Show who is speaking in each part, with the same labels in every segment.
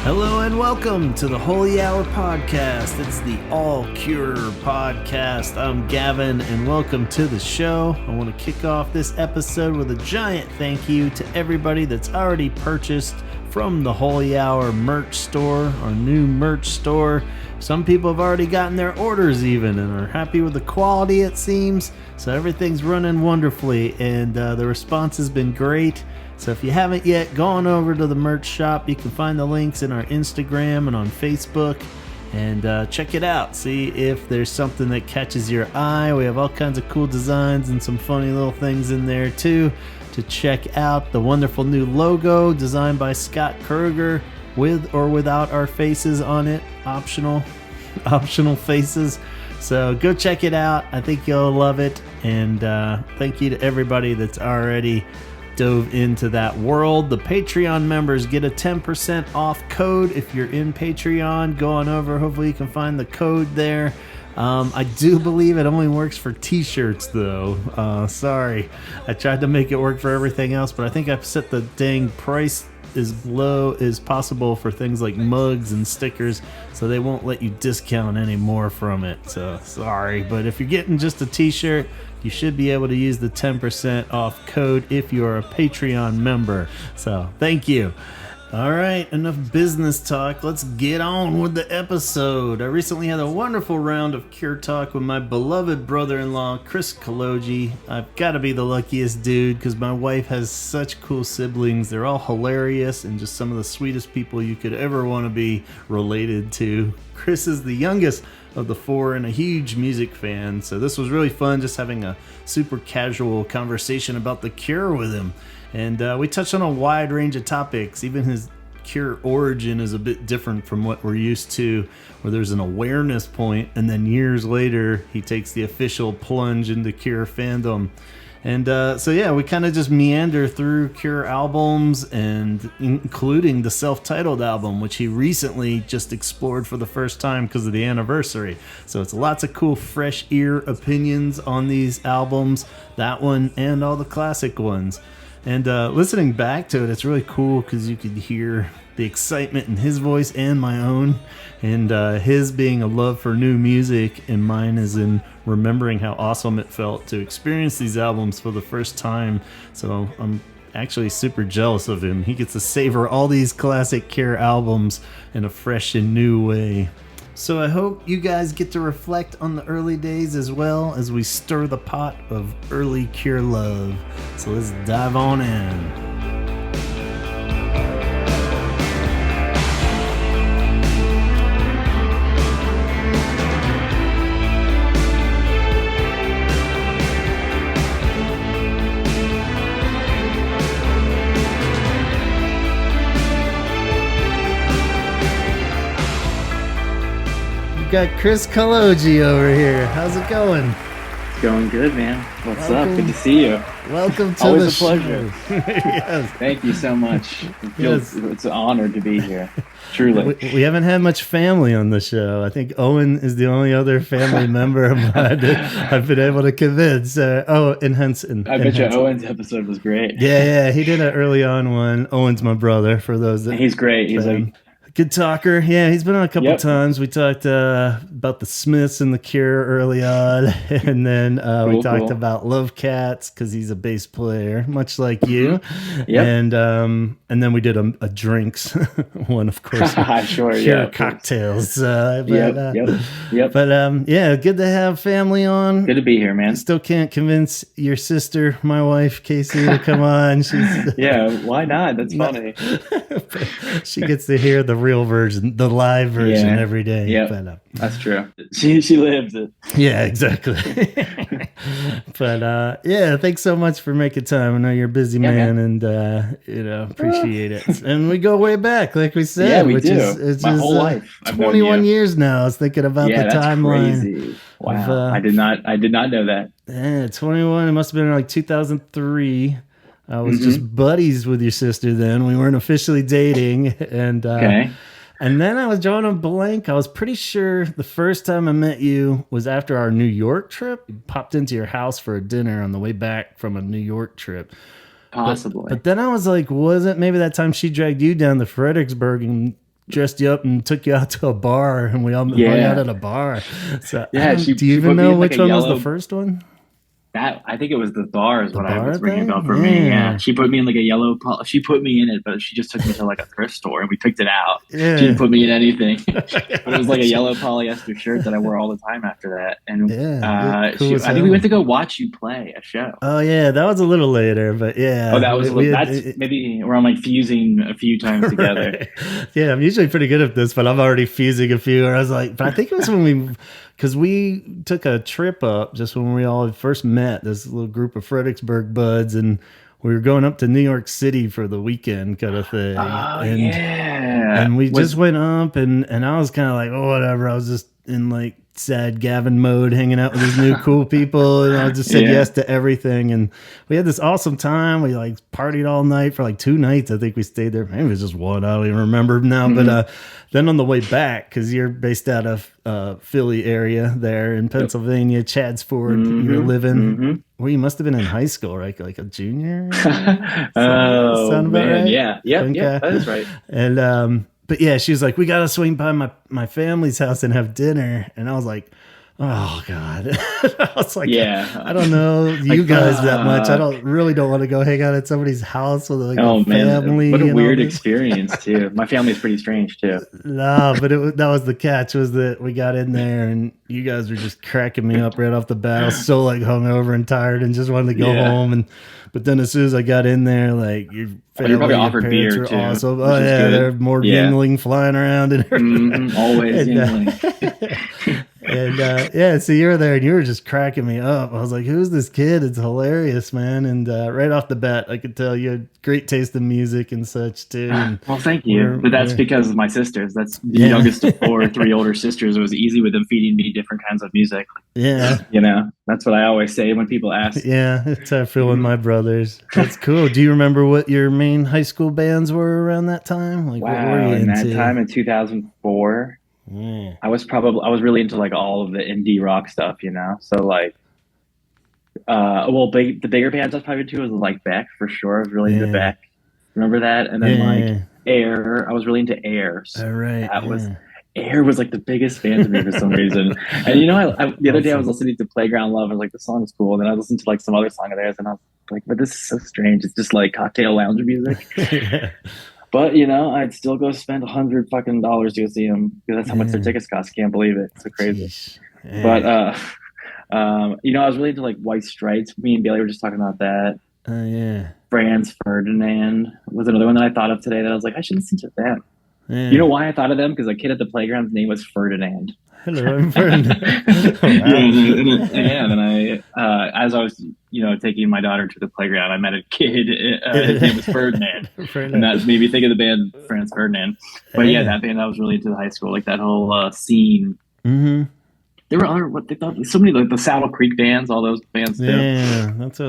Speaker 1: Hello and welcome to the Holy Hour Podcast. It's the All Cure Podcast. I'm Gavin and welcome to the show. I want to kick off this episode with a giant thank you to everybody that's already purchased from the Holy Hour merch store, our new merch store. Some people have already gotten their orders even and are happy with the quality, it seems. So everything's running wonderfully and the response has been great. So if you haven't yet gone over to the merch shop, you can find the links in our Instagram and on Facebook and check it out. See if there's something that catches your eye. We have all kinds of cool designs and some funny little things in there too to check out. The wonderful new logo designed by Scott Kruger with or without our faces on it. Optional faces. So go check it out. I think you'll love it. And thank you to everybody that's already dove into that world. The Patreon members get a 10% off code if you're in Patreon. Go on over. Hopefully you can find the code there. I do believe it only works for t-shirts though. Sorry. I tried to make it work for everything else, but I think I've set the dang price as low as possible for things like mugs and stickers, so they won't let you discount any more from it. So sorry, but if you're getting just a t-shirt, you should be able to use the 10% off code if you're a Patreon member. So thank you. All right, enough business talk. Let's get on with the episode. I recently had a wonderful round of Cure Talk with my beloved brother-in-law, Chris Kology. I've got to be the luckiest dude because my wife has such cool siblings. They're all hilarious and just some of the sweetest people you could ever want to be related to. Chris is the youngest of the four and a huge music fan, so this was really fun just having a super casual conversation about the Cure with him. And we touched on a wide range of topics. Even his Cure origin is a bit different from what we're used to, where there's an awareness point, and then years later, he takes the official plunge into Cure fandom. And so yeah, we kind of just meander through Cure albums, and including the self-titled album, which he recently just explored for the first time because of the anniversary. So it's lots of cool, fresh ear opinions on these albums, that one and all the classic ones. And listening back to it, it's really cool because you could hear the excitement in his voice and my own. And his being a love for new music, and mine is in remembering how awesome it felt to experience these albums for the first time. So I'm actually super jealous of him. He gets to savor all these classic Cure albums in a fresh and new way. So I hope you guys get to reflect on the early days as well as we stir the pot of early Cure love. So let's dive on in. Got Chris Kology over here. How's it going?
Speaker 2: It's going good, man. What's up? Good to see you.
Speaker 1: Welcome to
Speaker 2: Always
Speaker 1: the
Speaker 2: a pleasure.
Speaker 1: Yes.
Speaker 2: Thank you so much. It's an honor to be here. Truly.
Speaker 1: We haven't had much family on the show. I think Owen is the only other family member of mine that I've been able to convince. And Henson.
Speaker 2: I bet you Owen's episode was great.
Speaker 1: Yeah, he did an early on one. Owen's my brother, for those that...
Speaker 2: He's great. He's like...
Speaker 1: Good talker. Yeah, he's been on a couple times. We talked about the Smiths and the Cure early on. And then we talked about Love Cats because he's a bass player, much like you. And then we did a drinks one, of course.
Speaker 2: Sure,
Speaker 1: Cure cocktails. But yeah, good to have family on.
Speaker 2: Good to be here, man.
Speaker 1: Still can't convince your sister, my wife, Casey, to come on. She's
Speaker 2: yeah, why not? That's funny.
Speaker 1: She gets to hear the real version, the live version every day.
Speaker 2: Yeah, that's true. She lives it.
Speaker 1: Yeah, exactly. But yeah, thanks so much for making time. I know you're a busy man, and appreciate it. And we go way back, like we said.
Speaker 2: Yeah, we
Speaker 1: which
Speaker 2: do.
Speaker 1: Is
Speaker 2: my whole life.
Speaker 1: 21 years now. I was thinking about the timeline.
Speaker 2: Crazy. Wow, I did not know that.
Speaker 1: Yeah, 21. It must have been like 2003. I was just buddies with your sister then. We weren't officially dating. And and then I was drawing a blank. I was pretty sure the first time I met you was after our New York trip. We popped into your house for a dinner on the way back from a New York trip.
Speaker 2: Possibly.
Speaker 1: But then I was like, was it maybe that time she dragged you down to Fredericksburg and dressed you up and took you out to a bar, and we all hung out at a bar. So
Speaker 2: yeah,
Speaker 1: do you even know which one was the first one?
Speaker 2: That I think it was the bar is what I was ringing about for
Speaker 1: Yeah.
Speaker 2: me. Yeah, she put me in like a yellow. She put me in it, but she just took me to like a thrift store and we picked it out.
Speaker 1: Yeah.
Speaker 2: She didn't put me in anything, but it was like a yellow polyester shirt that I wore all the time after that. And
Speaker 1: cool
Speaker 2: I think we went to go watch you play a show.
Speaker 1: Oh yeah, that was a little later, but yeah.
Speaker 2: Oh, that was maybe we're on like fusing a few times together.
Speaker 1: Right. Yeah, I'm usually pretty good at this, but I'm already fusing a few. Or I was like, but I think it was when because we took a trip up just when we all first met, this little group of Fredericksburg buds, and we were going up to New York City for the weekend kind of thing. And we just went up, and I was kind of like, oh, whatever. I was just in like sad Gavin mode, hanging out with these new cool people, and I just said yes to everything. And we had this awesome time. We like partied all night for like 2 nights. I think we stayed there. Maybe it was just one. I don't even remember now. Mm-hmm. But then on the way back, because you're based out of Philly area there in Pennsylvania, Chad's Ford, you're living. Well, you must have been in high school, right? Like a junior.
Speaker 2: Oh man, right? Yeah, that is right.
Speaker 1: And but yeah, she was like, we got to swing by my family's house and have dinner. And I was like, oh God. I was like, I don't know you guys that much. I don't want to go hang out at somebody's house with like a family.
Speaker 2: What a weird experience too. My family's pretty strange too.
Speaker 1: No, but that was the catch, was that we got in there and you guys were just cracking me up right off the bat. I was so like hungover and tired and just wanted to go home. But then as soon as I got in there, like your family,
Speaker 2: probably offered beer too.
Speaker 1: Awesome. Oh yeah, there's more yingling flying around and everything.
Speaker 2: Always yingling.
Speaker 1: And so you were there and you were just cracking me up. I was like, who's this kid? It's hilarious, man. And right off the bat, I could tell you had great taste in music and such too. And
Speaker 2: well, thank you. But that's because of my sisters. That's the youngest of 4, 3 older sisters. It was easy with them feeding me different kinds of music.
Speaker 1: Yeah.
Speaker 2: That's what I always say when people ask.
Speaker 1: Yeah, it's how I feel with my brothers. That's cool. Do you remember what your main high school bands were around that time? Like, what were you into?
Speaker 2: That time in 2004. I was really into like all of the indie rock stuff, so like the bigger bands I was probably into was like Beck for sure. I was really into Beck, remember that? And then like Air, I was really into Air. So Air was like the biggest band to me for some reason. And I the other day I was listening to Playground Love and like the song is cool, and then I listened to like some other song of theirs and I was like, but this is so strange. It's just like cocktail lounge music. But I'd still go spend $100 fucking to go see them because that's how much their tickets cost. Can't believe it. It's so crazy. But I was really into like White Stripes. Me and Bailey were just talking about that. Franz Ferdinand was another one that I thought of today that I was like, I should listen to them. You know why I thought of them? Because a kid at the playground's name was Ferdinand.
Speaker 1: Hello, I'm Ferdinand.
Speaker 2: And then I, as I was, taking my daughter to the playground, I met a kid. His name was Ferdinand, and that made me think of the band Franz Ferdinand. But that band I was really into high school, like that whole scene. Mm-hmm. There were other so many like the Saddle Creek bands, all those bands too.
Speaker 1: Yeah, that's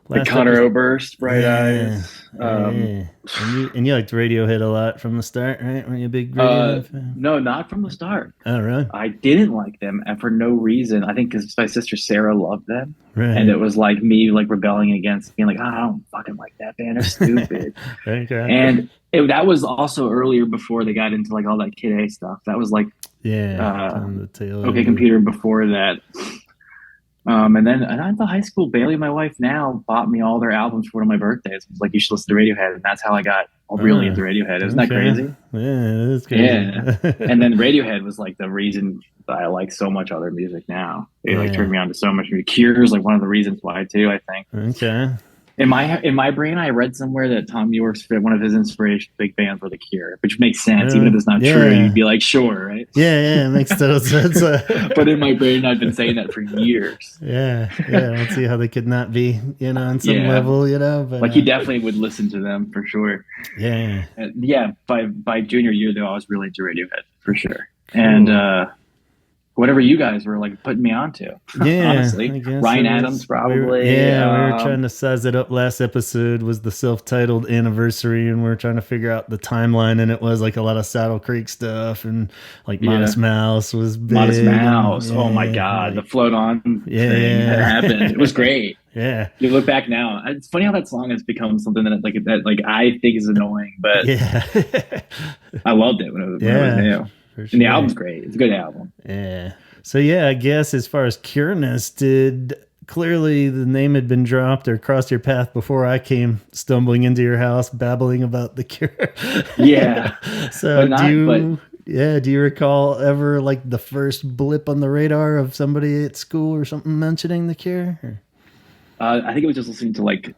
Speaker 2: like Conor Oberst, Bright Eyes.
Speaker 1: And you liked Radiohead a lot from the start, right? Were you a big Radiohead fan?
Speaker 2: No, not from the start.
Speaker 1: Oh, really?
Speaker 2: I didn't like them, and for no reason. I think because my sister Sarah loved them, and it was like me like rebelling against being like, I don't fucking like that band. They're stupid. And that was also earlier before they got into like all that Kid A stuff. That was like OK Computer before that. And then at the high school, Bailey, my wife now, bought me all their albums for one of my birthdays. It was like, you should listen to Radiohead. And that's how I got really into Radiohead. Isn't that crazy?
Speaker 1: Yeah, it is crazy.
Speaker 2: Yeah. And then Radiohead was like the reason that I like so much other music now. It like turned me on to so much music. Cure is like one of the reasons why too, I think.
Speaker 1: Okay.
Speaker 2: In my brain, I read somewhere that Tom York's one of his inspirations, big bands were the Cure, which makes sense. Even if it's not true, you'd be like, sure, right?
Speaker 1: Yeah, it makes total sense.
Speaker 2: But in my brain, I've been saying that for years.
Speaker 1: Yeah. Let's see how they could not be, on some level, But,
Speaker 2: like he definitely would listen to them for sure.
Speaker 1: Yeah.
Speaker 2: By junior year, though, I was really into Radiohead for sure. Cool. And whatever you guys were like putting me onto.
Speaker 1: Yeah,
Speaker 2: Honestly,
Speaker 1: I guess
Speaker 2: Ryan Adams probably.
Speaker 1: we were trying to size it up. Last episode was the self-titled anniversary, and we are trying to figure out the timeline, and it was like a lot of Saddle Creek stuff, and like Modest Mouse was big.
Speaker 2: Modest Mouse.
Speaker 1: And,
Speaker 2: oh my God, the float on thing that happened. It was great.
Speaker 1: Yeah.
Speaker 2: You look back now, it's funny how that song has become something that I think is annoying, but I loved it when it was new. Sure. And the album's great. It's a good album.
Speaker 1: Yeah. So yeah, I guess as far as Cureness, clearly the name had been dropped or crossed your path before I came stumbling into your house babbling about the Cure.
Speaker 2: Yeah.
Speaker 1: So do you recall ever like the first blip on the radar of somebody at school or something mentioning the Cure?
Speaker 2: I think it was just listening to like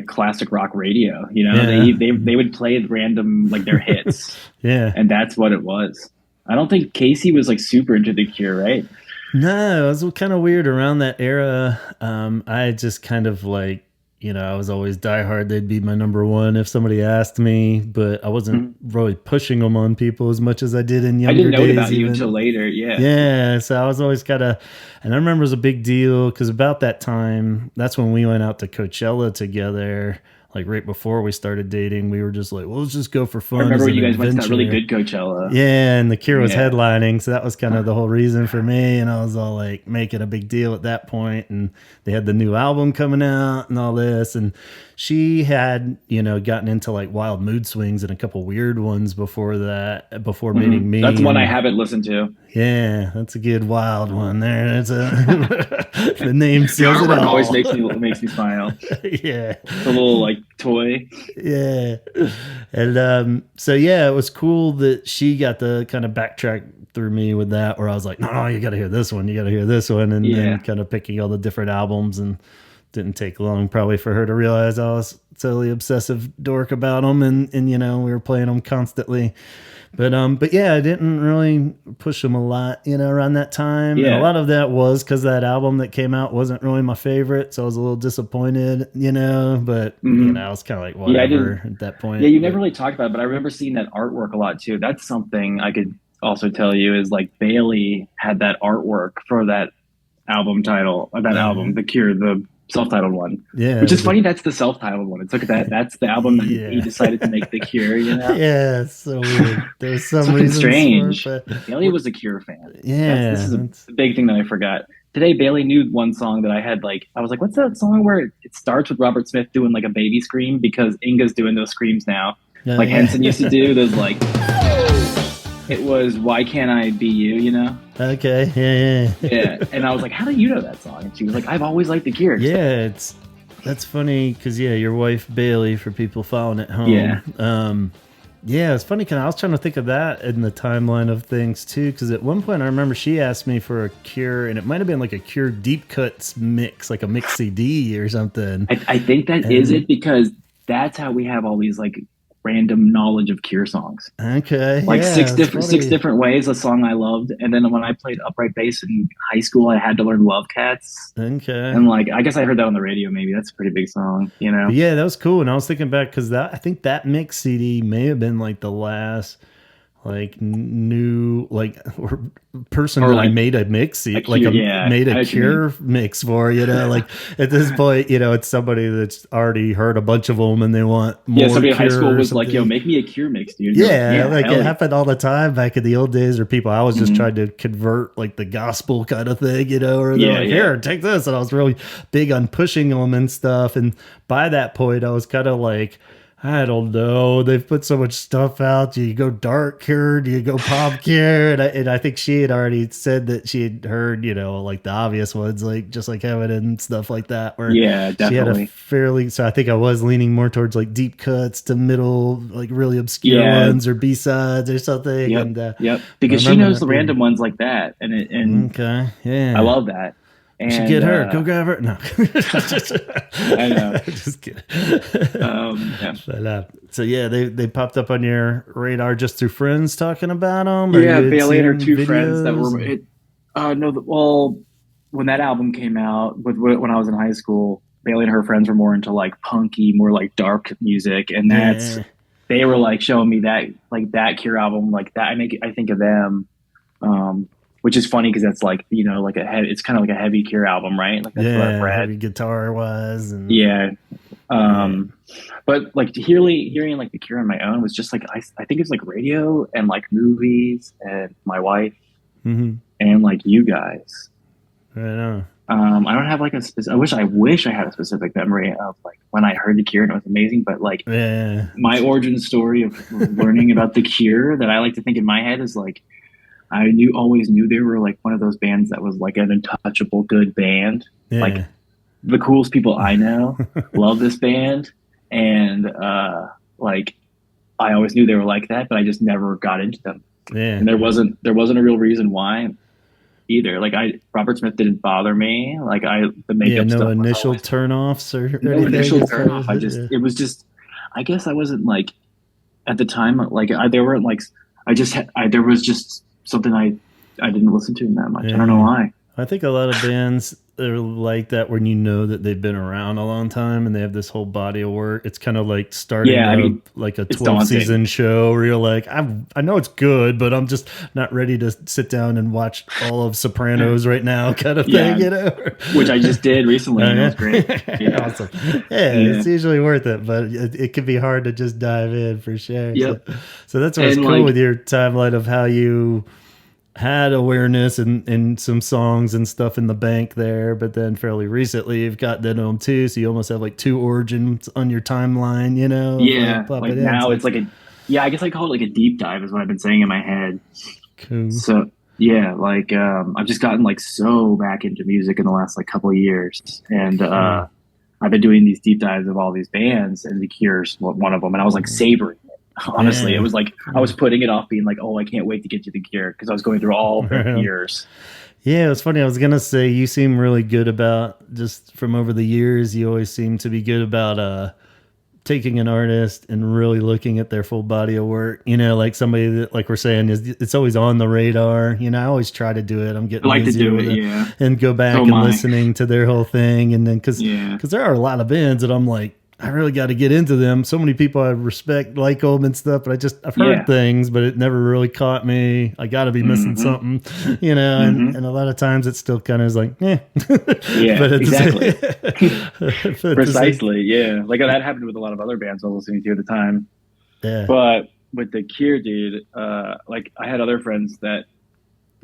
Speaker 2: classic rock radio, you know. They would play random like their hits.
Speaker 1: Yeah.
Speaker 2: And that's what it was. I don't think Casey was like super into the Cure, right?
Speaker 1: No, it was kind of weird around that era. I just kind of like, you know, I was always diehard. They'd be my number one if somebody asked me, but I wasn't really pushing them on people as much as I did in younger days. I didn't know
Speaker 2: about you until later. Yeah.
Speaker 1: Yeah. So I was always kind of, and I remember it was a big deal because about that time, that's when we went out to Coachella together. Like right before we started dating, we were just like, well, let's just go for fun.
Speaker 2: I remember you guys went to that really good Coachella.
Speaker 1: Yeah, and the Cure was headlining, so that was kind of the whole reason for me. And I was all like making a big deal at that point. And they had the new album coming out and all this. And she had, you know, gotten into like Wild Mood Swings and a couple weird ones before meeting me.
Speaker 2: That's one I haven't listened to.
Speaker 1: Yeah, that's a good wild one there. That's the name says it all.
Speaker 2: Always makes me smile.
Speaker 1: Yeah.
Speaker 2: The little like toy.
Speaker 1: Yeah. And so yeah, it was cool that she got the kind of backtrack through me with that, where I was like, no, you gotta hear this one, and then kind of picking all the different albums, and didn't take long probably for her to realize I was totally obsessive dork about them, and you know, we were playing them constantly. But yeah, I didn't really push them a lot, you know, around that time. Yeah. And a lot of that was because that album that came out wasn't really my favorite, so I was a little disappointed, you know. But you know, I was kind of like whatever at that point.
Speaker 2: Yeah, you never really talked about it, but I remember seeing that artwork a lot too. That's something I could also tell you is like Bailey had that artwork for that album title, album, The Cure, the self-titled one. Yeah, which is funny. That's the self-titled one. It's like that's the album that he decided to make The Cure. You know?
Speaker 1: Yeah, it's so weird. There's some
Speaker 2: reason strange. Bailey was a Cure fan.
Speaker 1: Yeah,
Speaker 2: this is a big thing that I forgot. Today, Bailey knew one song that I had I was like, what's that song where it starts with Robert Smith doing like a baby scream, because Inga's doing those screams now, Henson used to do those like. It was Why Can't I Be You, you know?
Speaker 1: Okay,
Speaker 2: yeah. And I was like, how do you know that song? And she was like, I've always liked The Cure.
Speaker 1: Yeah, that's funny because, your wife, Bailey, for people following at home. Yeah, it's funny because I was trying to think of that in the timeline of things, too, because at one point I remember she asked me for a Cure, and it might have been like a Cure deep cuts mix, like a mix CD or something.
Speaker 2: I think that is it, because that's how we have all these, like, random knowledge of Cure songs.
Speaker 1: Okay.
Speaker 2: Like six different ways, a song I loved. And then when I played upright bass in high school, I had to learn Love Cats.
Speaker 1: Okay.
Speaker 2: And like, I guess I heard that on the radio, maybe. That's a pretty big song, you know?
Speaker 1: But yeah, that was cool. And I was thinking back, because I think that mix CD may have been like the last new or person that I made a mix made a Cure mix for, you know, like at this point, you know, it's somebody that's already heard a bunch of them and they want more.
Speaker 2: Somebody in high school was like, yo, make me a Cure mix, dude.
Speaker 1: Like it happened all the time back in the old days, or people, I was just trying to convert like the gospel kind of thing, you know, or they're like, here, take this. And I was really big on pushing them and stuff. And by that point I was kind of like, I don't know. They've put so much stuff out. Do you go dark Cure? Do you go pop Cure? And I think she had already said that she had heard, you know, like the obvious ones, like Just Like Heaven and stuff like that. Where
Speaker 2: definitely.
Speaker 1: She had so I think I was leaning more towards like deep cuts to middle, like really obscure ones or B-sides or something.
Speaker 2: Yep. And because she knows the random ones like that. And
Speaker 1: okay, yeah,
Speaker 2: I love that.
Speaker 1: You should get her. Go grab her. No.
Speaker 2: I know.
Speaker 1: Just kidding. But, so yeah, they popped up on your radar just through friends talking about them?
Speaker 2: Bailey and her two friends that were... when that album came out, when I was in high school, Bailey and her friends were more into like punky, more like dark music. And they were like showing me that, like that Cure album, like that. I think of them. which is funny because that's like, like it's kind of like a heavy Cure album, right? Like that's what I've read.
Speaker 1: Heavy guitar was, and
Speaker 2: yeah. But like hearing like the Cure on my own was just like I think it's like radio and like movies and my wife and like you guys.
Speaker 1: Right on.
Speaker 2: I don't have like I wish I had a specific memory of like when I heard the Cure and it was amazing. But like my origin story of learning about the Cure that I like to think in my head is like I always knew they were like one of those bands that was like an untouchable good band. Like the coolest people I know love this band, and like I always knew they were like that, but I just never got into them. And there wasn't a real reason why either. Like Robert Smith didn't bother me. Like the makeup stuff.
Speaker 1: No initial turnoffs or
Speaker 2: no
Speaker 1: anything.
Speaker 2: Initial turnoff. It was just. I guess I wasn't like at the time. Like there weren't like there was just something I didn't listen to that much. I don't know why.
Speaker 1: I think a lot of bands are like that when you know that they've been around a long time and they have this whole body of work. It's kind of like starting like a 12-season show where you're like, I know it's good, but I'm just not ready to sit down and watch all of Sopranos right now kind of thing,
Speaker 2: Which I just did recently, and it was great.
Speaker 1: Awesome. It's usually worth it, but it can be hard to just dive in for sure.
Speaker 2: Yep.
Speaker 1: So that's what's cool with your timeline of how you had awareness and some songs and stuff in the bank there, but then fairly recently you've got that on too, so you almost have like two origins on your timeline,
Speaker 2: like now it's like I guess I call it like a deep dive is what I've been saying in my head.
Speaker 1: Cool.
Speaker 2: So like I've just gotten like so back into music in the last like couple of years, and I've been doing these deep dives of all these bands, and the Cure's one of them, and I was like savoring it. Honestly, it was like I was putting it off, being like, "Oh, I can't wait to get to the Cure," because I was going through all the years.
Speaker 1: Yeah, it's funny. I was gonna say you seem really good about just from over the years. You always seem to be good about taking an artist and really looking at their full body of work. Like somebody that, like we're saying, it's always on the radar. I always try to do it. I'm getting
Speaker 2: I like to do it,
Speaker 1: and go back listening to their whole thing, and then because there are a lot of bands that I'm like, I really got to get into them. So many people I respect like them and stuff, but I've heard things, but it never really caught me. I got to be missing something, and a lot of times it still kind of is like,
Speaker 2: but exactly. Precisely. Yeah. Like that happened with a lot of other bands I was listening to at the time.
Speaker 1: Yeah.
Speaker 2: But with the Cure, dude, like I had other friends that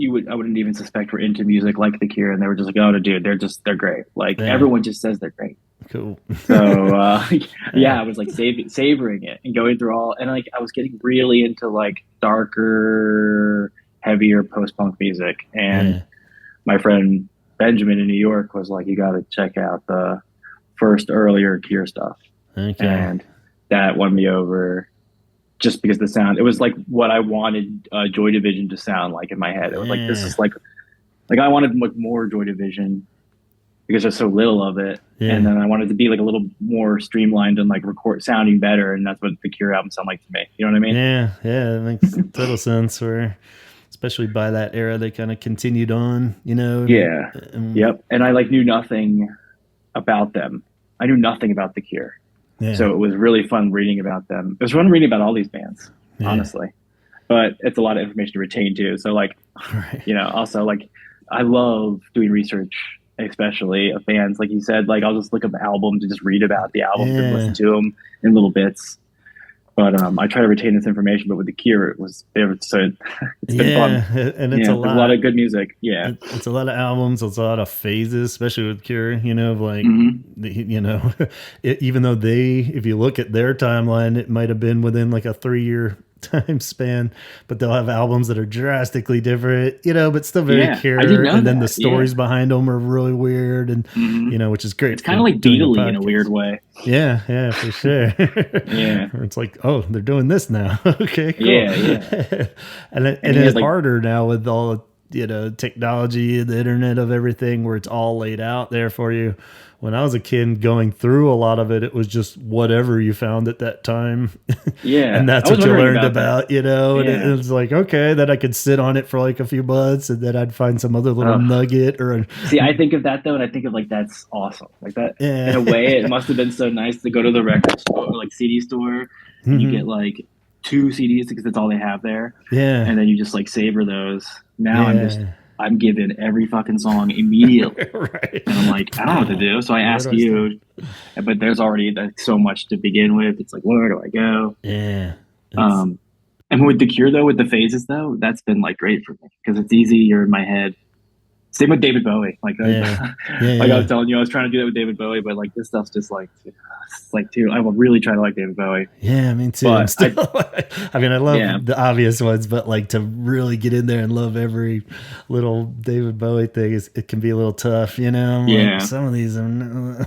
Speaker 2: I wouldn't even suspect were into music like the Cure, and they were just like, "Oh, dude, they're great." Like everyone just says they're great.
Speaker 1: Cool.
Speaker 2: So I was like savoring it and going through all, and like I was getting really into like darker, heavier post-punk music. And my friend Benjamin in New York was like, "You got to check out the first earlier Cure stuff."
Speaker 1: Okay.
Speaker 2: And that won me over. Just because the sound, it was like what I wanted Joy Division to sound like in my head. It was like, this is like I wanted more Joy Division because there's so little of it. And then I wanted to be like a little more streamlined and like sounding better. And that's what the Cure album sound like to me. You know what I mean?
Speaker 1: Yeah. That makes total sense where, especially by that era, they kind of continued on,
Speaker 2: Yeah. Yep. And I like knew nothing about them. I knew nothing about the Cure. Yeah. So it was really fun reading about them. It was fun reading about all these bands, honestly. But it's a lot of information to retain too. So like, also like I love doing research, especially of bands. Like you said, like I'll just look up albums and just read about the albums and listen to them in little bits. But I try to retain this information. But with the Cure, it's been fun.
Speaker 1: And it's a lot
Speaker 2: of good music. Yeah,
Speaker 1: it's a lot of albums. It's a lot of phases, especially with Cure. Like even though if you look at their timeline, it might have been within like a 3-year time span, but they'll have albums that are drastically different, but still very Cure. And then the stories behind them are really weird, and which is great.
Speaker 2: It's kind of like Beatle in a weird way.
Speaker 1: Yeah, for sure. It's like, oh, they're doing this now. Okay, cool.
Speaker 2: Yeah.
Speaker 1: and it's like, harder now with all technology and the internet of everything, where it's all laid out there for you. When I was a kid going through a lot of it, it was just whatever you found at that time.
Speaker 2: Yeah.
Speaker 1: And that's what you learned about, and it was like, okay, then I could sit on it for like a few months, and then I'd find some other little nugget
Speaker 2: See, I think of that though, and I think of like, that's awesome. Like that, in a way, it must have been so nice to go to the record store or like CD store, and you get like 2 CDs because that's all they have there.
Speaker 1: Yeah.
Speaker 2: And then you just like savor those. Now I'm just I'm given every fucking song immediately.
Speaker 1: Right.
Speaker 2: And I'm like, I don't know what to do. So I ask you, but there's already like, so much to begin with. It's like, where do I go?
Speaker 1: Yeah.
Speaker 2: And with The Cure though, with the phases though, that's been like great for me because it's easy. You're in my head. Same with David Bowie. Like, I was telling you, I was trying to do that with David Bowie, but like this stuff's just like, it's like too. I will really try to like David Bowie.
Speaker 1: Yeah, me too.
Speaker 2: But
Speaker 1: I mean, I love the obvious ones, but like to really get in there and love every little David Bowie thing, it can be a little tough, you know? Like, some of these are.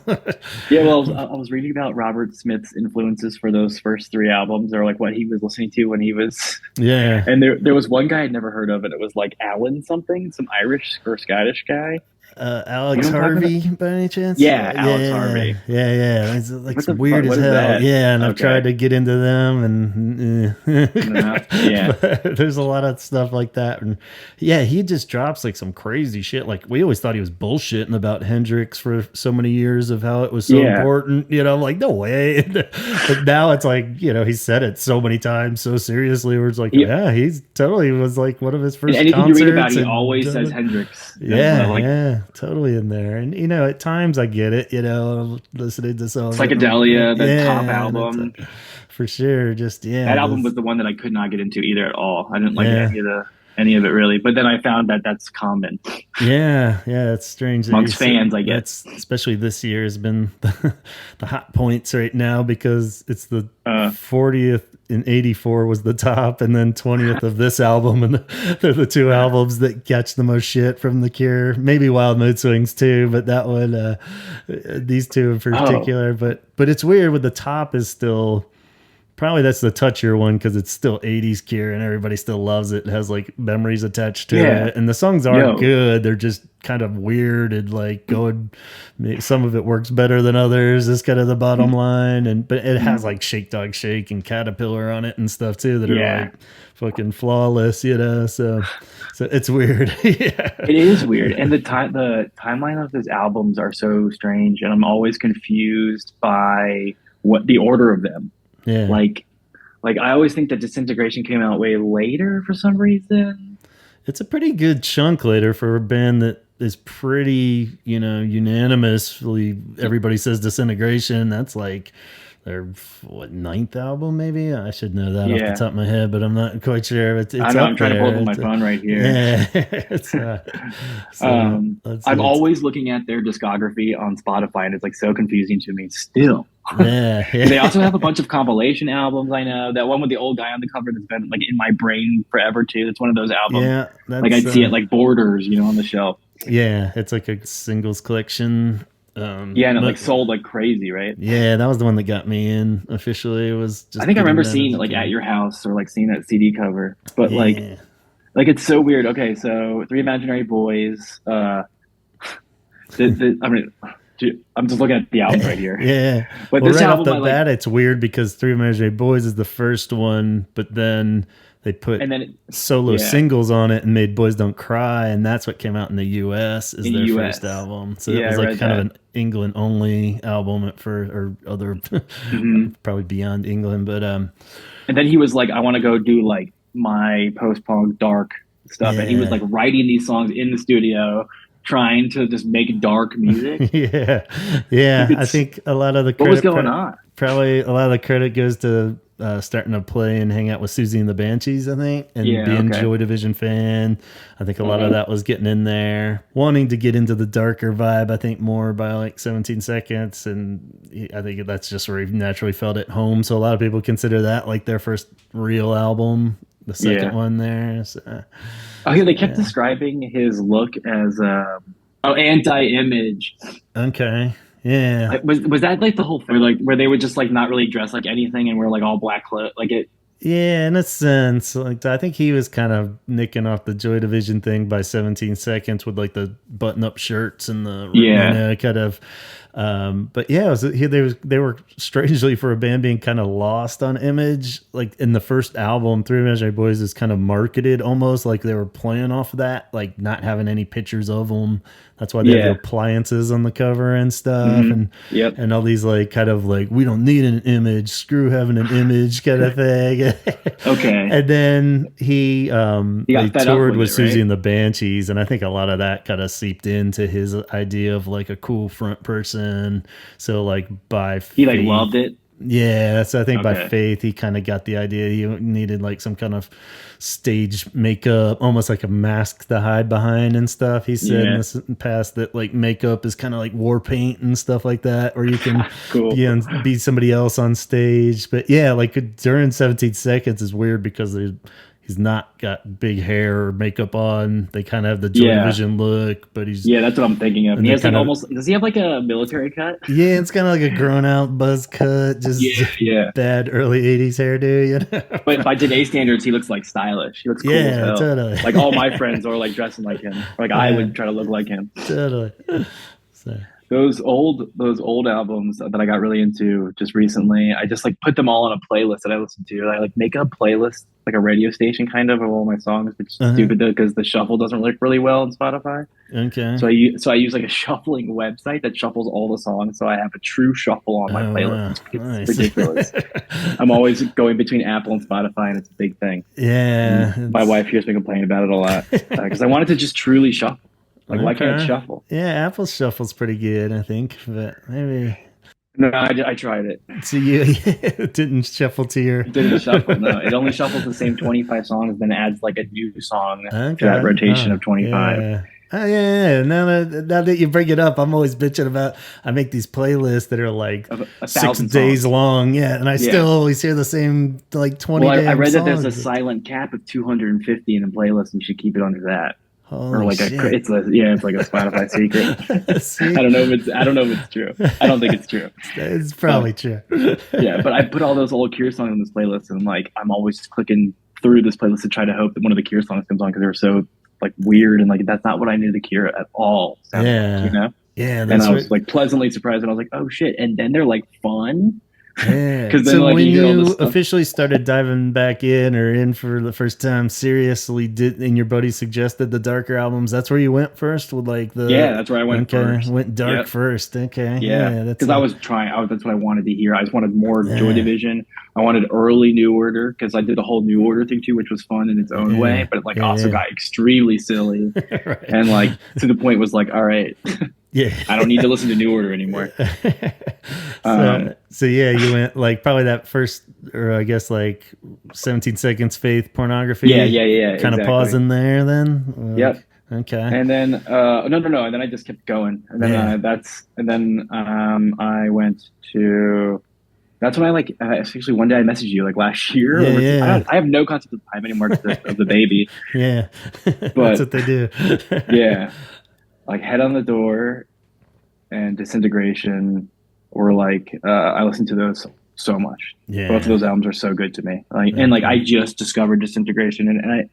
Speaker 2: Yeah, well, I was reading about Robert Smith's influences for those first 3 albums, or like what he was listening to when he was.
Speaker 1: Yeah.
Speaker 2: And there was one guy I'd never heard of, and it was like Alan something, some Irish or Scottish guy.
Speaker 1: Alex Harvey, by any chance?
Speaker 2: Yeah, Alex Harvey.
Speaker 1: Yeah. It's like weird as hell. Yeah, and I've tried to get into them, and but there's a lot of stuff like that. And yeah, he just drops like some crazy shit. Like we always thought he was bullshitting about Hendrix for so many years of how it was so important. You know, like no way. But now it's like, you know, he said it so many times so seriously. Where it's like, he's totally was like one of his first.
Speaker 2: And anything
Speaker 1: concerts
Speaker 2: you read about, he always says Hendrix.
Speaker 1: Yeah, totally in there. And you know, at times I get it, you know, listening to some
Speaker 2: Psychedelia, the top album.
Speaker 1: For sure. Just
Speaker 2: that album was the one that I could not get into either at all. I didn't like any of it really. But then I found that that's common.
Speaker 1: Yeah, it's strange
Speaker 2: amongst fans, I guess.
Speaker 1: Especially this year has been the hot points right now because it's the 40th and 84 was the top, and then 20th of this album, and they're the 2 albums that catch the most shit from The Cure. Maybe Wild Mood Swings too, but that one, these 2 in particular. But it's weird with the top is still. Probably that's the touchier one because it's still 80s Cure and everybody still loves it. It has like memories attached to it. And the songs are good. They're just kind of weird and like going, some of it works better than others is kind of the bottom line. But it has like Shake Dog Shake and Caterpillar on it and stuff too that are like fucking flawless, you know? So it's weird. It
Speaker 2: is weird. And the timeline of his albums are so strange. And I'm always confused by what the order of them.
Speaker 1: Yeah.
Speaker 2: Like I always think that Disintegration came out way later for some reason.
Speaker 1: It's a pretty good chunk later for a band that is pretty, you know, unanimously everybody says Disintegration. That's like their 9th album, maybe. I should know that off the top of my head, but I'm not quite sure. It's
Speaker 2: I know. I'm trying to pull up on my phone right here. Yeah. I'm always looking at their discography on Spotify, and it's like so confusing to me still.
Speaker 1: Yeah.
Speaker 2: They also have a bunch of compilation albums. I know that one with the old guy on the cover that's been like in my brain forever too. It's one of those albums.
Speaker 1: Yeah,
Speaker 2: like I'd see it like Borders, you know, on the shelf.
Speaker 1: Yeah, it's like a singles collection.
Speaker 2: And it like sold like crazy, right?
Speaker 1: Yeah, that was the one that got me in officially. It was just
Speaker 2: I think I remember seeing it like at your house or like seeing that CD cover. But like it's so weird. Okay, so 3 Imaginary Boys. I mean, I'm just looking at the album right here.
Speaker 1: Yeah.
Speaker 2: But
Speaker 1: this album, off the bat, it's weird because 3 Imaginary Boys is the first one, but then they put solo singles on it and made Boys Don't Cry, and that's what came out in the U.S. is their first album. So it was like kind of an England-only album or other, probably beyond England. But
Speaker 2: and then he was like, I want to go do like my post-punk dark stuff. And he was like writing these songs in the studio, trying to just make dark music.
Speaker 1: I think a lot of the credit,
Speaker 2: what was going on?
Speaker 1: Probably a lot of the credit goes to starting to play and hang out with Susie and the Banshees, I think, and being Joy Division fan. I think a lot of that was getting in there, wanting to get into the darker vibe. I think more by like 17 Seconds, and I think that's just where he naturally felt at home. So a lot of people consider that like their first real album, the second one there. So,
Speaker 2: they kept describing his look as anti-image.
Speaker 1: Okay. Yeah.
Speaker 2: Was that like the whole thing? Like where they would just like not really dress like anything and wear like all black clothes? Like it.
Speaker 1: Yeah, in a sense. Like I think he was kind of nicking off the Joy Division thing by 17 Seconds with like the button-up shirts and the kind of But yeah, they were strangely, for a band, being kind of lost on image. Like in the first album, Three Imaginary Boys is kind of marketed almost like they were playing off of that, like not having any pictures of them. That's why they have the appliances on the cover and stuff, and all these like kind of like, we don't need an image, screw having an image kind of thing.
Speaker 2: Okay.
Speaker 1: And then he toured with Susie and the Banshees, and I think a lot of that kind of seeped into his idea of like a cool front person. So like
Speaker 2: he like loved it.
Speaker 1: Yeah, so I think by Faith he kind of got the idea he needed like some kind of stage makeup, almost like a mask to hide behind and stuff. He said in the past that like makeup is kind of like war paint and stuff like that, or you can be somebody else on stage. But yeah, like during 17 Seconds is weird because he's not got big hair or makeup on. They kind of have the Joy Division look, but he's
Speaker 2: that's what I'm thinking of. He has like almost. Does he have like a military cut?
Speaker 1: Yeah, it's kind of like a grown out buzz cut, just bad early '80s hairdo. You know?
Speaker 2: But by today's standards, he looks like stylish. He looks cool as hell.
Speaker 1: Totally.
Speaker 2: Like all my friends are like dressing like him. Like I would try to look like him.
Speaker 1: Totally. So.
Speaker 2: Those old albums that I got really into just recently, I just like put them all on a playlist that I listen to. I like make a playlist, like a radio station kind of all my songs. It's stupid though because the shuffle doesn't work really well on Spotify.
Speaker 1: Okay.
Speaker 2: So I use like a shuffling website that shuffles all the songs, so I have a true shuffle on my playlist. Wow. It's ridiculous. I'm always going between Apple and Spotify, and it's a big thing.
Speaker 1: Yeah.
Speaker 2: My wife hears me complain about it a lot because I wanted to just truly shuffle. Like, why can't it shuffle?
Speaker 1: Yeah, Apple Shuffle's pretty good, I think, but maybe.
Speaker 2: No, I tried it.
Speaker 1: So you didn't shuffle to your.
Speaker 2: It didn't shuffle. No, it only shuffles the same 25 songs, then adds like a new song to that rotation of 25.
Speaker 1: Yeah. Oh yeah. Now that you bring it up, I'm always bitching about. I make these playlists that are like 6 days long. Yeah, and I still always hear the same like 20. Well,
Speaker 2: I read
Speaker 1: songs.
Speaker 2: that there's a silent cap of 250 in a playlist, and you should keep it under that. Or like it's like a Spotify secret. I don't know if it's true. I don't think it's true.
Speaker 1: It's probably true.
Speaker 2: Yeah, but I put all those old Cure songs on this playlist, and like I'm always clicking through this playlist to try to hope that one of the Cure songs comes on because they're so like weird and like that's not what I knew the Cure at all.
Speaker 1: Yeah,
Speaker 2: you know.
Speaker 1: Yeah,
Speaker 2: and I was like pleasantly surprised, and I was like, oh shit! And then they're like fun.
Speaker 1: Yeah. So like, when you officially started diving back in for the first time seriously, and your buddy suggested the darker albums, that's where you went first with like the
Speaker 2: that's where I went first.
Speaker 1: Went dark first. Okay.
Speaker 2: Yeah, because I was trying. That's what I wanted to hear. I just wanted more Joy Division. I wanted early New Order because I did the whole New Order thing too, which was fun in its own way, but it like also got extremely silly and like to the point was like, all right.
Speaker 1: Yeah,
Speaker 2: I don't need to listen to New Order anymore.
Speaker 1: So yeah, you went like probably that first, or I guess like 17 Seconds, Faith, Pornography.
Speaker 2: Yeah.
Speaker 1: Kind of pausing there then. Like,
Speaker 2: yep.
Speaker 1: Okay.
Speaker 2: And then no, and then I just kept going, and then I went to. That's when I like actually one day I messaged you like last year. I have no concept of time anymore of the baby.
Speaker 1: Yeah,
Speaker 2: but
Speaker 1: that's what they do.
Speaker 2: Yeah. Like Head on the Door and Disintegration were like I listened to those so much. Yeah, both of those albums are so good to me. Like and like I just discovered Disintegration and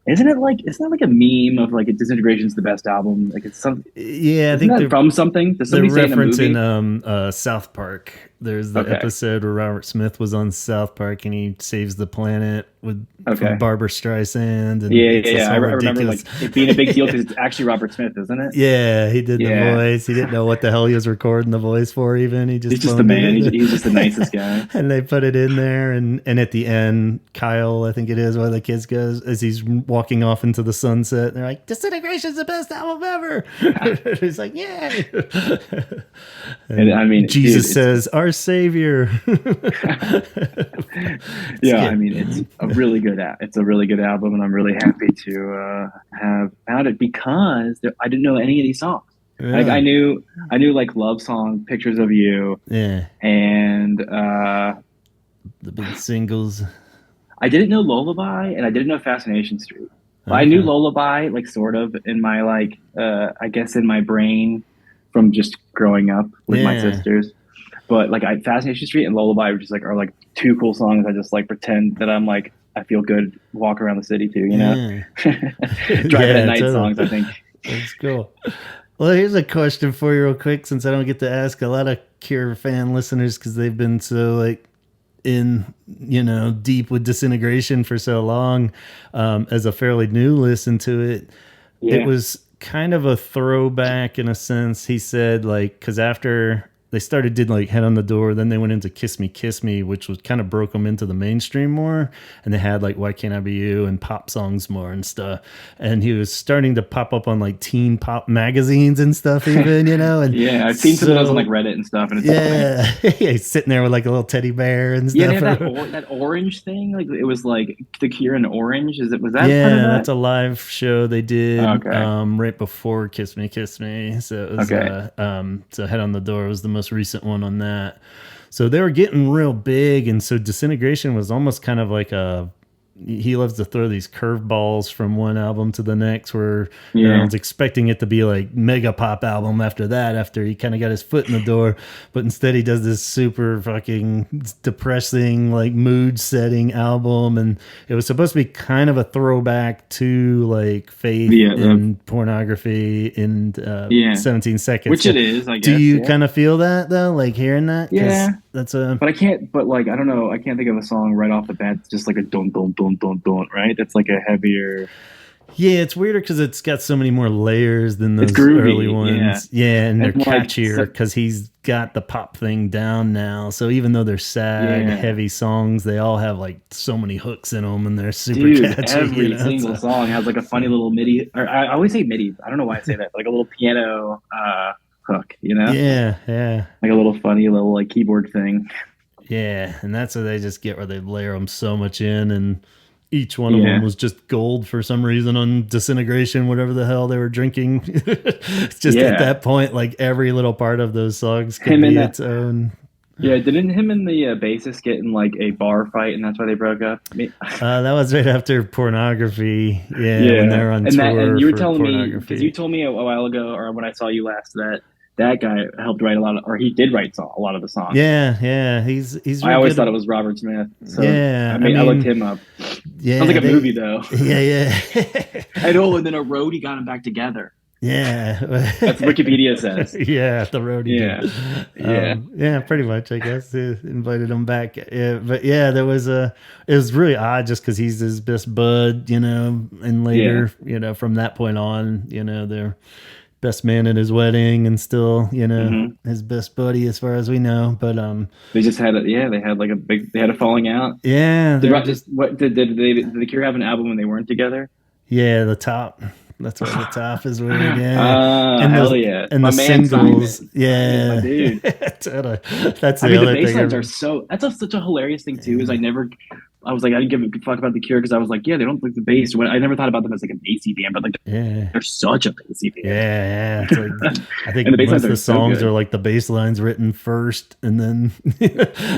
Speaker 2: isn't that like a meme of like Disintegration's the best album? Like it's some
Speaker 1: I think
Speaker 2: they're from something. Does somebody say in a movie?
Speaker 1: In South Park. There's the episode where Robert Smith was on South Park and he saves the planet from Barbra Streisand. And
Speaker 2: I remember like it being a big deal because it's actually Robert Smith, isn't it?
Speaker 1: Yeah, he did the voice. He didn't know what the hell he was recording the voice for even. He's
Speaker 2: just the man. He's just the nicest guy.
Speaker 1: And they put it in there. And at the end, Kyle, I think it is, one of the kids goes, as he's walking off into the sunset, they're like, Disintegration's the best album ever. He's like, yeah. And I mean, Jesus says, our savior.
Speaker 2: I mean it's a really good album and I'm really happy to have found it because I didn't know any of these songs. Like I knew like Love Song, Pictures of You, and
Speaker 1: the big singles.
Speaker 2: I didn't know Lullaby and I didn't know Fascination Street. I knew Lullaby like sort of in my like I guess in my brain from just growing up with my sisters. But like Fascination Street and Lullaby are like two cool songs. I just like pretend that I'm like I feel good walk around the city too, you know. Driving at night songs, I think.
Speaker 1: That's cool. Well, here's a question for you real quick, since I don't get to ask a lot of Cure fan listeners because they've been so like in, deep with Disintegration for so long. As a fairly new listen to it, it was kind of a throwback in a sense. He said, like, because after they did like Head on the Door, then they went into Kiss Me, which was kind of broke them into the mainstream more. And they had like Why Can't I Be You and pop songs more and stuff. And he was starting to pop up on like teen pop magazines and stuff, even, And
Speaker 2: yeah, I've seen some of those on like Reddit and stuff. And it's
Speaker 1: he's sitting there with like a little teddy bear and stuff.
Speaker 2: Yeah, they had that orange thing. Like it was like the Cure in orange. Was that? Yeah,
Speaker 1: part of that's a live show they did. Right before Kiss Me. So it was so Head on the Door was the most recent one on that. So they were getting real big, and so Disintegration was almost kind of like he loves to throw these curveballs from one album to the next, where everyone's expecting it to be like mega pop album after he kind of got his foot in the door, but instead he does this super fucking depressing, like mood setting album. And it was supposed to be kind of a throwback to like Faith and Pornography in 17 Seconds,
Speaker 2: which it is, I guess.
Speaker 1: Do you kind of feel that though, like hearing that? But I
Speaker 2: can't, but like I don't know, I can't think of a song right off the bat just like a don't, right? That's like a heavier.
Speaker 1: Yeah, it's weirder because it's got so many more layers than those early ones. And they're catchier because he's got the pop thing down now. So even though they're sad, heavy songs, they all have like so many hooks in them, and they're super catchy.
Speaker 2: Every single song has like a funny little MIDI. Or I always say MIDI. I don't know why I say that. Like a little piano hook,
Speaker 1: Yeah.
Speaker 2: Like a little funny little like keyboard thing.
Speaker 1: Yeah, and that's what they just get, where they layer them so much in, and each one of them was just gold for some reason on Disintegration, whatever the hell they were drinking. Just at that point, like every little part of those songs could be its own.
Speaker 2: Yeah, didn't him and the bassist get in like a bar fight, and that's why they broke up?
Speaker 1: That was right after Pornography. When they were on tour.
Speaker 2: And you were telling me, because you told me a while ago, or when I saw you last, that guy helped write he did write a lot of the songs.
Speaker 1: Yeah. He's.
Speaker 2: I always thought it was Robert Smith. So, I looked him up.
Speaker 1: Yeah,
Speaker 2: sounds like a movie though.
Speaker 1: Yeah.
Speaker 2: I know, and then a roadie got them back together.
Speaker 1: Yeah,
Speaker 2: that's what Wikipedia says.
Speaker 1: The roadie. Yeah, pretty much. I guess they invited him back. But there was it was really odd just because he's his best bud, and later, from that point on, they're best man at his wedding and still, his best buddy as far as we know. But
Speaker 2: they just had they had a falling out.
Speaker 1: Yeah.
Speaker 2: Did the Cure have an album when they weren't together?
Speaker 1: Yeah, The Top. That's what The Top is weird.
Speaker 2: And hell yeah.
Speaker 1: And the singles.
Speaker 2: Yeah. My dude.
Speaker 1: That's the
Speaker 2: other thing. The bass lines are that's such a hilarious thing too, is I was like, I didn't give a fuck about the Cure because I was like, they don't like the bass. I never thought about them as like a bassy band, but like they're such a bassy band.
Speaker 1: Yeah. It's like, I think most of the songs are like the bass lines written first, and then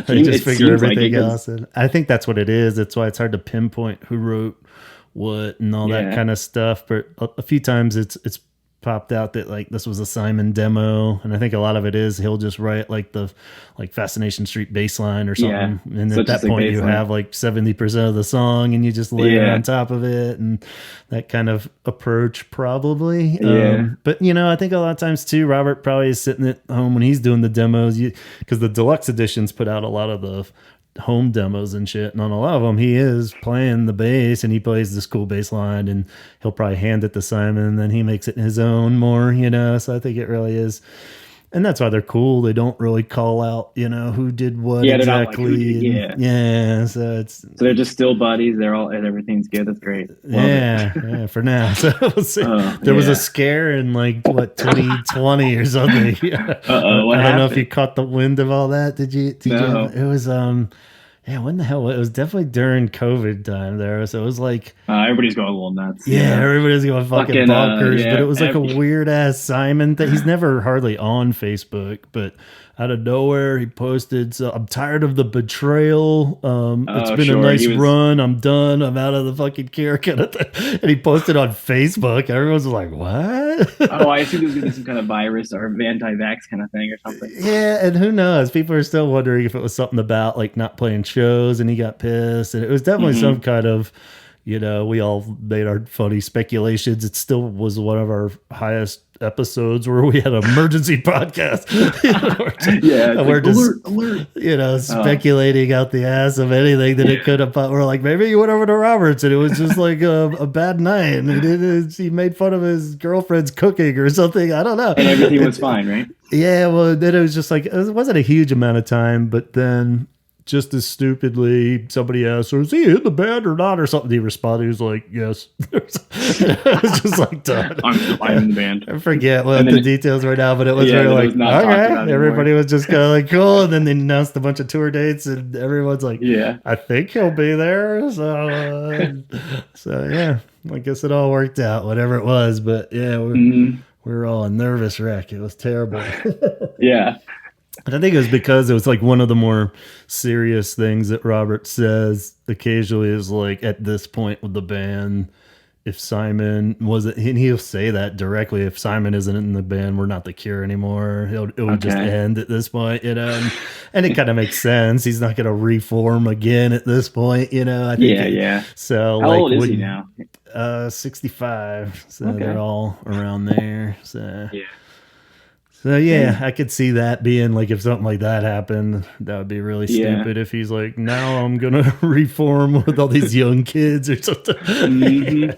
Speaker 1: they just figure everything else. And I think that's what it is. That's why it's hard to pinpoint who wrote what and all that kind of stuff. But a few times it's popped out that like this was a Simon demo, and I think a lot of it is he'll just write like the Fascination Street bass line or something, and at that point you have like 70% of the song, and you just lay it on top of it, and that kind of approach probably. But I think a lot of times too, Robert probably is sitting at home when he's doing the demos, because the deluxe editions put out a lot of the home demos and shit, and on a lot of them he is playing the bass, and he plays this cool bass line, and he'll probably hand it to Simon, and then he makes it his own more, so I think it really is, and that's why they're cool. They don't really call out who did what exactly. So
Speaker 2: they're just still buddies. They're all, and everything's good. That's great.
Speaker 1: Yeah, for now. So we'll see. There was a scare in 2020 or something. I don't know if you caught the wind of all that. Did you?
Speaker 2: No.
Speaker 1: It was when the hell? It was definitely during COVID time there. So it was like
Speaker 2: everybody's going a little nuts.
Speaker 1: Yeah, everybody's going fucking bonkers. But it was like a weird ass Simon thing. He's never hardly on Facebook, but out of nowhere he posted, "So I'm tired of the betrayal. It's been a nice run. I'm done. I'm out of the fucking Cure kind of thing." And he posted on Facebook. Everyone's like, "What?"
Speaker 2: I assume it was gonna be some kind of virus or anti-vax kind of thing or something.
Speaker 1: Yeah, and who knows? People are still wondering if it was something about like not playing shows and he got pissed, and it was definitely some kind of we all made our funny speculations. It still was one of our highest episodes where we had an emergency podcast. We're just alert. Speculating out the ass of anything that it could have. We're like, maybe he went over to Robert's and it was just like a bad night, and he made fun of his girlfriend's cooking or something. I don't know.
Speaker 2: And everything was fine, right?
Speaker 1: Yeah. Well, then it was just like, it wasn't a huge amount of time, but then just as stupidly, somebody asked, "Was he in the band or not?" or something. He responded, he was like, "Yes." It was just like, done.
Speaker 2: I'm in the band.
Speaker 1: I forget what the details right now, but it was really like, okay. Everybody was just kind of like, cool. And then they announced a bunch of tour dates, and everyone's like, I think he'll be there. So yeah, I guess it all worked out, whatever it was. But yeah, we were all a nervous wreck. It was terrible.
Speaker 2: Yeah.
Speaker 1: And I think it was because it was like one of the more serious things that Robert says occasionally is like, at this point with the band, if Simon wasn't, and he'll say that directly, if Simon isn't in the band, we're not the Cure anymore. It would just end at this point, and it kind of makes sense. He's not going to reform again at this point, I think. So
Speaker 2: how old is he now?
Speaker 1: 65. So they're all around there. So yeah, I could see that being like, if something like that happened, that would be really stupid. If he's like, now I'm gonna reform with all these young kids or something.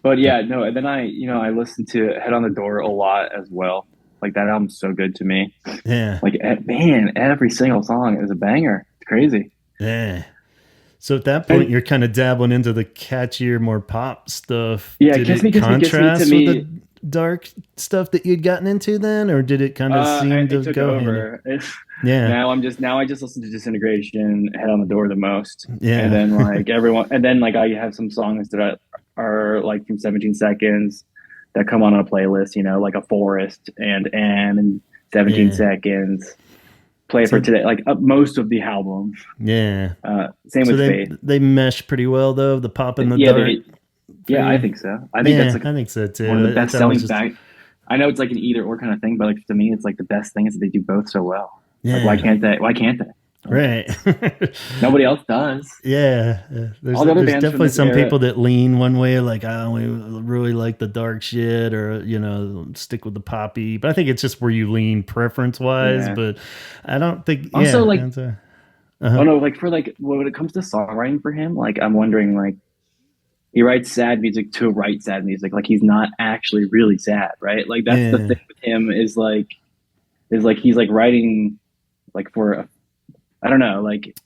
Speaker 2: But yeah, no. And then I listened to Head on the Door a lot as well. Like, that album's so good to me.
Speaker 1: Yeah.
Speaker 2: Like, man, every single song is a banger. It's crazy.
Speaker 1: Yeah. So at that point, you're kind of dabbling into the catchier, more pop stuff.
Speaker 2: Yeah,
Speaker 1: did it contrast with the dark stuff that you'd gotten into then, or did it kind of seem to go over? Now I just listen to Disintegration, Head on the Door the most. Yeah. And then like I have some songs that are like from 17 Seconds that come on a playlist, like A Forest and 17 Seconds. Play for Today, like most of the album. Yeah.
Speaker 2: Same with Faith.
Speaker 1: They mesh pretty well though, the pop and the dark.
Speaker 2: I think so. I think
Speaker 1: I think so too.
Speaker 2: One of the best selling back. I know it's like an either or kind of thing, but like to me, it's like the best thing is that they do both so well.
Speaker 1: Yeah.
Speaker 2: Like, why can't they?
Speaker 1: Right.
Speaker 2: Nobody else does.
Speaker 1: Yeah. There's definitely some people that lean one way, like, I only really like the dark shit, or, stick with the poppy. But I think it's just where you lean preference wise. But I don't think.
Speaker 2: Also, like, like for like when it comes to songwriting for him, like, I'm wondering, like, he writes sad music to write sad music. Like, he's not actually really sad, right? Like, that's the thing with him is like he's like writing like for I don't know, like.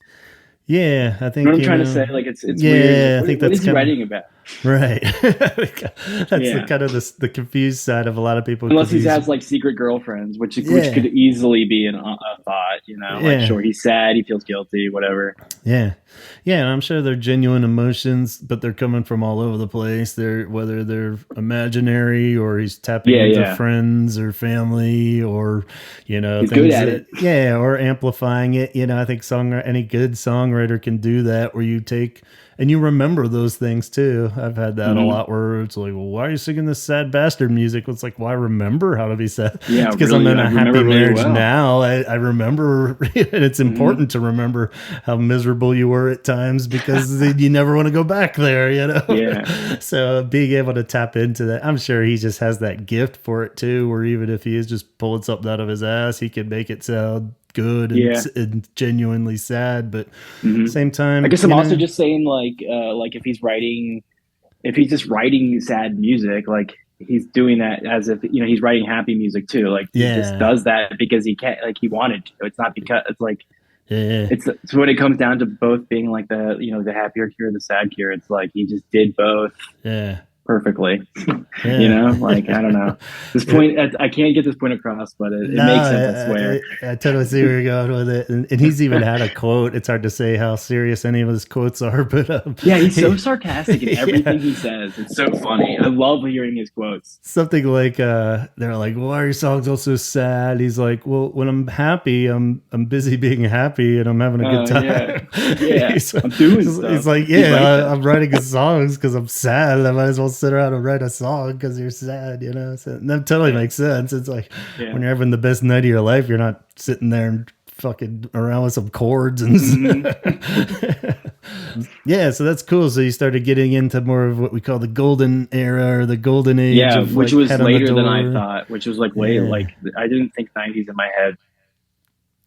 Speaker 1: Yeah, I think.
Speaker 2: You know what I'm trying to say? Like, it's weird.
Speaker 1: I think
Speaker 2: what is he writing about?
Speaker 1: Right. That's the kind of the confused side of a lot of people.
Speaker 2: Unless he has like secret girlfriends, which could easily be a thought, like, sure, he's sad, he feels guilty, whatever.
Speaker 1: Yeah. Yeah, and I'm sure they're genuine emotions, but they're coming from all over the place. Whether they're imaginary, or he's tapping into friends or family, or
Speaker 2: he's good at it.
Speaker 1: Or amplifying it. I think any good songwriter can do that, where you take and you remember those things too. I've had that a lot, where it's like, well, why are you singing this sad bastard music? It's like, well, I remember how to be sad.
Speaker 2: Yeah,
Speaker 1: because I'm in a happy marriage now. I remember, and it's important to remember how miserable you were at times, because you never want to go back there,
Speaker 2: Yeah.
Speaker 1: So being able to tap into that, I'm sure he just has that gift for it too, where even if he is just pulling something out of his ass, he can make it sound good and genuinely sad. But same time,
Speaker 2: I guess I'm also just saying, like if he's just writing sad music, like, he's doing that as if he's writing happy music too. Like, he just does that because he can't, like, he wanted to. It's not because it's like it's when it comes down to both being like the the happier Cure, the sad Cure. It's like he just did both. Perfectly. Like, I don't know. This point, I can't get this point across, but it makes sense, I swear.
Speaker 1: I totally see where you're going with it. And he's even had a quote. It's hard to say how serious any of his quotes are, but
Speaker 2: he's so sarcastic in everything he says. It's so funny. I love hearing his quotes.
Speaker 1: Something like, they're like, why are your songs all so sad? He's like, well, when I'm happy, I'm busy being happy, and I'm having a good time.
Speaker 2: I'm doing stuff.
Speaker 1: He's like, I'm writing his songs because I'm sad. I might as well sit around and write a song because you're sad, So that totally makes sense. It's like when you're having the best night of your life, you're not sitting there and fucking around with some chords and Yeah, so that's cool. So you started getting into more of what we call the golden era or the golden age
Speaker 2: Yeah,
Speaker 1: of
Speaker 2: which
Speaker 1: like
Speaker 2: was
Speaker 1: Head on the
Speaker 2: later than I
Speaker 1: Door.
Speaker 2: thought, which was like way
Speaker 1: Yeah.
Speaker 2: like I didn't think 90s in my head.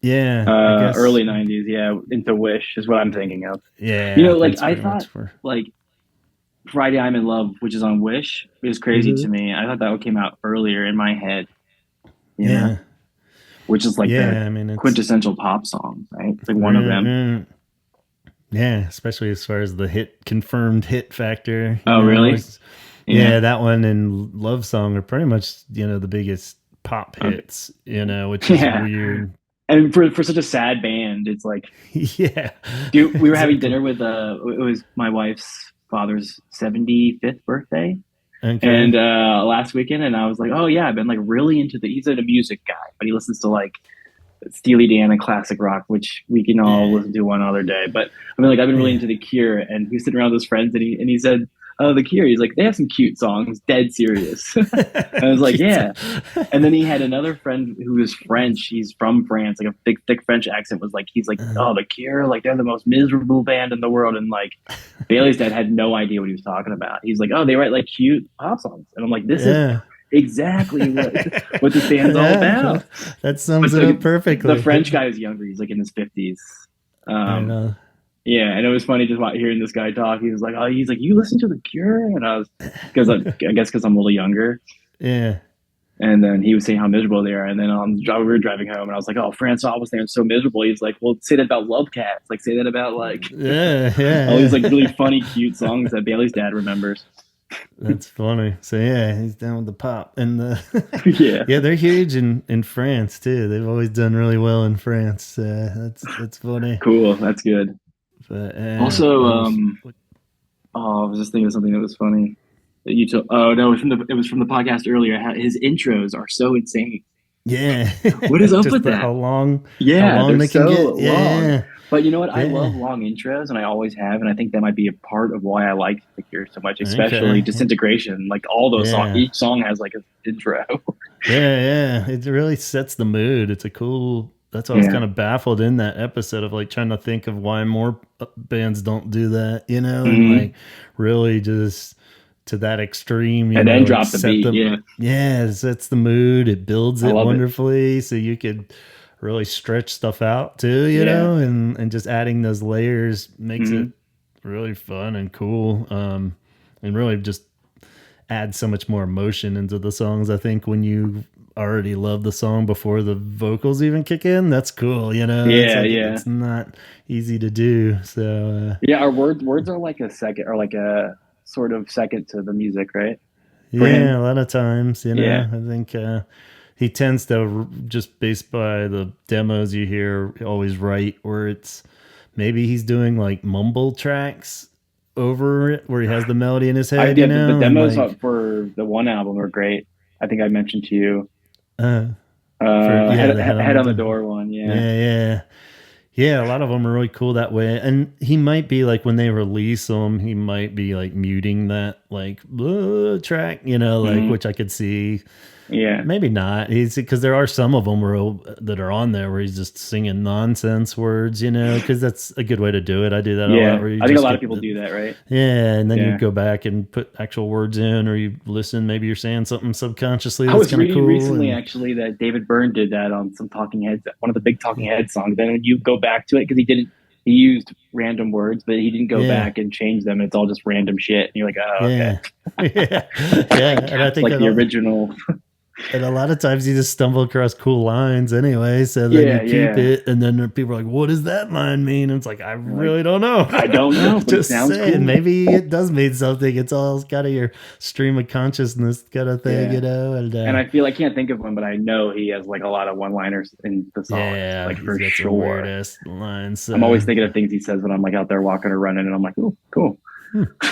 Speaker 1: Yeah, I guess.
Speaker 2: Early 90s, yeah, into Wish is what I'm thinking of.
Speaker 1: Yeah,
Speaker 2: Like
Speaker 1: that's
Speaker 2: I
Speaker 1: pretty much
Speaker 2: thought
Speaker 1: for.
Speaker 2: like Friday I'm in Love, which is on Wish, is crazy to
Speaker 1: Hmm.
Speaker 2: me. I thought that came out earlier in my head, you know,
Speaker 1: Yeah.
Speaker 2: which is like the
Speaker 1: Yeah, I mean, it's.
Speaker 2: quintessential pop song, right? It's like one of
Speaker 1: Right,
Speaker 2: them.
Speaker 1: right. Yeah, especially as far as the confirmed hit factor,
Speaker 2: Oh, really? Yeah.
Speaker 1: yeah, that one and Love Song are pretty much, the biggest pop
Speaker 2: Okay.
Speaker 1: hits, which is
Speaker 2: Yeah.
Speaker 1: weird.
Speaker 2: And for such a sad band, it's like,
Speaker 1: Yeah,
Speaker 2: dude, we were having
Speaker 1: exactly.
Speaker 2: dinner with it was my wife's father's 75th birthday.
Speaker 1: Okay.
Speaker 2: And last weekend, and I was like, oh yeah, I've been like really into he's a music guy, but he listens to like Steely Dan and classic rock, which we can all
Speaker 1: Yeah.
Speaker 2: listen to one other day. But I mean, like I've been really
Speaker 1: Yeah.
Speaker 2: into The Cure, and he was sitting around with his friends, and he said, "Oh, The Cure." He's like, "They have some cute songs, dead serious." And I was like,
Speaker 1: Cute.
Speaker 2: "Yeah." And then he had another friend who is French. He's from France, like a big, thick French accent. Was like, he's like, "Oh, The Cure, like they're the most miserable band in the world." And like Bailey's dad had no idea what he was talking about. He's like, "Oh, they write like cute pop songs," and I'm like, "This is
Speaker 1: Yeah.
Speaker 2: exactly what this band's all
Speaker 1: Yeah,
Speaker 2: about."
Speaker 1: that sums
Speaker 2: But
Speaker 1: it up
Speaker 2: the
Speaker 1: perfectly.
Speaker 2: French guy is younger. He's like in his 50s.
Speaker 1: I
Speaker 2: Um,
Speaker 1: know.
Speaker 2: yeah, and it was funny just hearing this guy talk. He was like, "Oh, he's like, you listen to The Cure?" And I was because I guess because I'm a little younger.
Speaker 1: Yeah.
Speaker 2: And then he was saying how miserable they are. And then we were driving home, and I was like, "Oh, Francois was there and so miserable." He's like, "Well, say that about Love Cats. Like, say that about like
Speaker 1: Yeah,
Speaker 2: all these like
Speaker 1: yeah.
Speaker 2: really funny, cute songs that Bailey's dad remembers."
Speaker 1: That's funny. So yeah, he's down with the pop and the
Speaker 2: Yeah,
Speaker 1: yeah, they're huge in France too. They've always done really well in France. That's funny.
Speaker 2: cool. That's good.
Speaker 1: But
Speaker 2: Also,
Speaker 1: that was
Speaker 2: oh, I was just thinking of something that was funny that you told. Oh no, it was from the podcast earlier. His intros are so insane.
Speaker 1: yeah.
Speaker 2: What is up
Speaker 1: Just
Speaker 2: with
Speaker 1: the
Speaker 2: that?
Speaker 1: how
Speaker 2: Yeah,
Speaker 1: long
Speaker 2: they're
Speaker 1: they can
Speaker 2: so
Speaker 1: get.
Speaker 2: long.
Speaker 1: Yeah,
Speaker 2: But you know what? I love
Speaker 1: yeah.
Speaker 2: long intros, and I always have, and I think that might be a part of why I like The Cure so much, especially
Speaker 1: Okay.
Speaker 2: Disintegration. Like all those songs,
Speaker 1: Yeah.
Speaker 2: each song has like an intro.
Speaker 1: Yeah, yeah. It really sets the mood. It's a cool. That's why I was
Speaker 2: Yeah.
Speaker 1: kind of baffled in that episode of like trying to think of why more bands don't do that, and
Speaker 2: Hmm.
Speaker 1: like really just to that extreme,
Speaker 2: And then
Speaker 1: like
Speaker 2: drop the
Speaker 1: set
Speaker 2: beat.
Speaker 1: the
Speaker 2: Yeah,
Speaker 1: yeah, it sets the mood. It builds
Speaker 2: I
Speaker 1: it
Speaker 2: love it.
Speaker 1: wonderfully, so you could really stretch stuff out too,
Speaker 2: Yeah.
Speaker 1: and just adding those layers makes it
Speaker 2: Hmm.
Speaker 1: really fun and cool. And really just add so much more emotion into the songs. I think when you already love the song before the vocals even kick in, that's cool. It's
Speaker 2: Yeah,
Speaker 1: like
Speaker 2: yeah,
Speaker 1: it's not easy to do. So
Speaker 2: yeah. Our words are like a second, or like a sort of second to the music, right? For
Speaker 1: yeah,
Speaker 2: him.
Speaker 1: a lot of times,
Speaker 2: Yeah.
Speaker 1: I think he tends to just based by the demos you hear always write where it's maybe he's doing like mumble tracks over it where he has the melody in his head,
Speaker 2: Yeah, the
Speaker 1: and
Speaker 2: demos
Speaker 1: like
Speaker 2: for the one album are great. I think I mentioned to you.
Speaker 1: uh for yeah the head on
Speaker 2: Head
Speaker 1: the
Speaker 2: on the
Speaker 1: door.
Speaker 2: door one. Yeah.
Speaker 1: Yeah, yeah. Yeah, a lot of them are really cool that way. And he might be like when they release them, he might be like muting that like track, like
Speaker 2: Hmm.
Speaker 1: which I could see.
Speaker 2: Yeah.
Speaker 1: Maybe not. He's because there are some of them that are on there where he's just singing nonsense words, because that's a good way to do it. I do that a lot
Speaker 2: Yeah.
Speaker 1: where you
Speaker 2: I think a
Speaker 1: just
Speaker 2: lot of
Speaker 1: get
Speaker 2: people do that, right?
Speaker 1: yeah, and then you
Speaker 2: Yeah.
Speaker 1: go back and put actual words in, or you listen. Maybe you're saying something subconsciously
Speaker 2: I
Speaker 1: that's
Speaker 2: was
Speaker 1: kind of
Speaker 2: reading
Speaker 1: cool,
Speaker 2: recently
Speaker 1: and
Speaker 2: actually that David Byrne did that on some Talking Heads, one of the big Talking Heads songs. Then when you go back to it, because he used random words, but he didn't go
Speaker 1: yeah.
Speaker 2: back and change them. It's all just random shit. And you're like, oh, okay.
Speaker 1: Yeah. Yeah. Yeah. And I
Speaker 2: It's
Speaker 1: think
Speaker 2: like the original.
Speaker 1: and a lot of times you just stumble across cool lines anyway. So then you
Speaker 2: Yeah,
Speaker 1: keep
Speaker 2: yeah.
Speaker 1: it, and then people are like, what does that line mean? And it's like, I
Speaker 2: You're like,
Speaker 1: really don't know.
Speaker 2: I don't know, but it
Speaker 1: Just
Speaker 2: sounds
Speaker 1: saying,
Speaker 2: cool.
Speaker 1: maybe it does mean something. It's all kind of your stream of consciousness kind of thing,
Speaker 2: Yeah.
Speaker 1: And
Speaker 2: And I can't think of one, but I know he has like a lot of one-liners in the songs,
Speaker 1: yeah,
Speaker 2: like
Speaker 1: he's
Speaker 2: for
Speaker 1: got some weird
Speaker 2: sure.
Speaker 1: ass lines.
Speaker 2: I'm always
Speaker 1: So
Speaker 2: thinking of things he says when I'm like out there walking or running, and I'm like, oh, cool.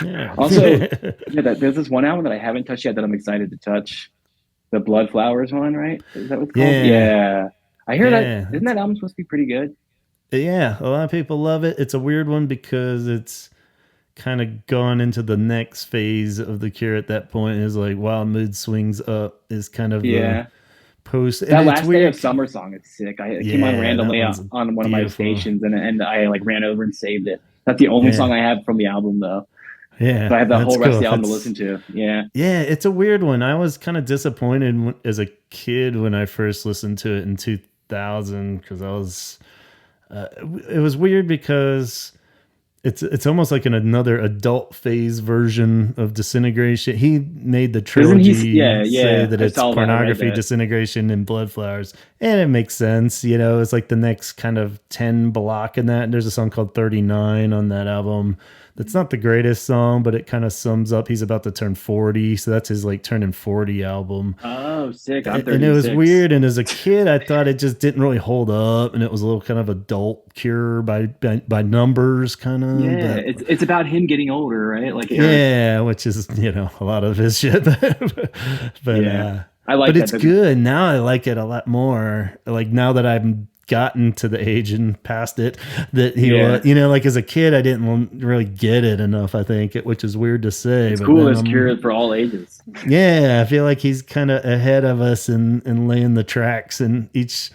Speaker 1: yeah.
Speaker 2: Also, yeah, there's this one album that I haven't touched yet that I'm excited to touch. The Blood Flowers one, right? Is that what it's called?
Speaker 1: Yeah.
Speaker 2: Yeah. I hear that.
Speaker 1: Yeah.
Speaker 2: Isn't that album supposed to be pretty good?
Speaker 1: Yeah. A lot of people love it. It's a weird one because it's kind of gone into the next phase of the Cure at that point is like Wild Mood Swings Up is kind of the
Speaker 2: Yeah.
Speaker 1: post, and
Speaker 2: That
Speaker 1: it's
Speaker 2: last day of
Speaker 1: weird.
Speaker 2: summer song is sick. It came on
Speaker 1: Yeah, that
Speaker 2: randomly
Speaker 1: one's
Speaker 2: on one of my
Speaker 1: beautiful.
Speaker 2: stations, and I like ran over and saved it. That's the only song I have from the album, though.
Speaker 1: Yeah,
Speaker 2: but I have the whole rest
Speaker 1: cool.
Speaker 2: of the album to listen to. Yeah.
Speaker 1: Yeah, it's a weird one. I was kind of disappointed as a kid when I first listened to it in 2000 because I was. It was weird because it's almost like another adult phase version of Disintegration. He made the trilogy say that it's pornography, disintegration, and blood flowers, and it makes sense. You know, it's like the next kind of 10 block in that. And there's a song called 39 on that album. That's not the greatest song, but it kind of sums up. He's about to turn 40, so that's his like turning 40 album.
Speaker 2: Oh, sick! I'm 36.
Speaker 1: And it was weird. And as a kid, I thought it just didn't really hold up, and it was a little kind of adult Cure by numbers, kind of.
Speaker 2: Yeah, it's about him getting older, right? Like
Speaker 1: yeah, which is a lot of his shit. but
Speaker 2: yeah, I like.
Speaker 1: But it's good now. I like it a lot more. Like now that I'm gotten to the age and past it that he was, like as a kid I didn't really get it enough, I think, which is weird to say.
Speaker 2: It's cool. It's Cure for all ages.
Speaker 1: Yeah, I feel like he's kind of ahead of us in laying the tracks in each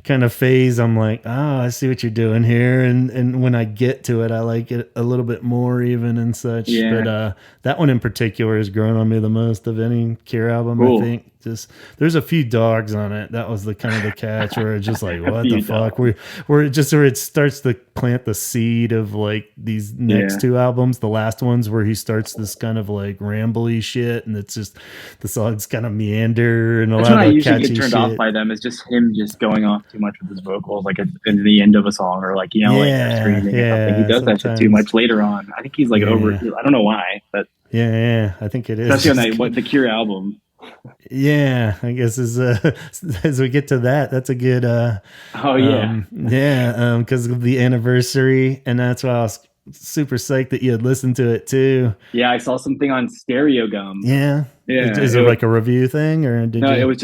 Speaker 1: kind of phase. I'm like, oh, I see what you're doing here, and when I get to it I like it a little bit more even and such. But that one in particular has grown on me the most of any Cure album. Cool. I think just there's a few dogs on it. That was the kind of the catch where it's just like, what the fuck? Where it starts to plant the seed of like these next two albums, the last ones where he starts this kind of like rambly shit, and it's just the songs kind of meander and a lot of catchy shit. That's when I usually get turned off
Speaker 2: by them. Is just him just going off too much with his vocals, like at the end of a song, or like screaming or something. He does that shit too much later on. I think he's like over. I don't know why, but
Speaker 1: I think it is.
Speaker 2: Especially on the Cure album.
Speaker 1: Yeah, I guess as we get to that, that's a good because of the anniversary, and that's why I was super psyched that you had listened to it too.
Speaker 2: Yeah, I saw something on Stereo Gum.
Speaker 1: Yeah. Is it like a review thing, or
Speaker 2: it was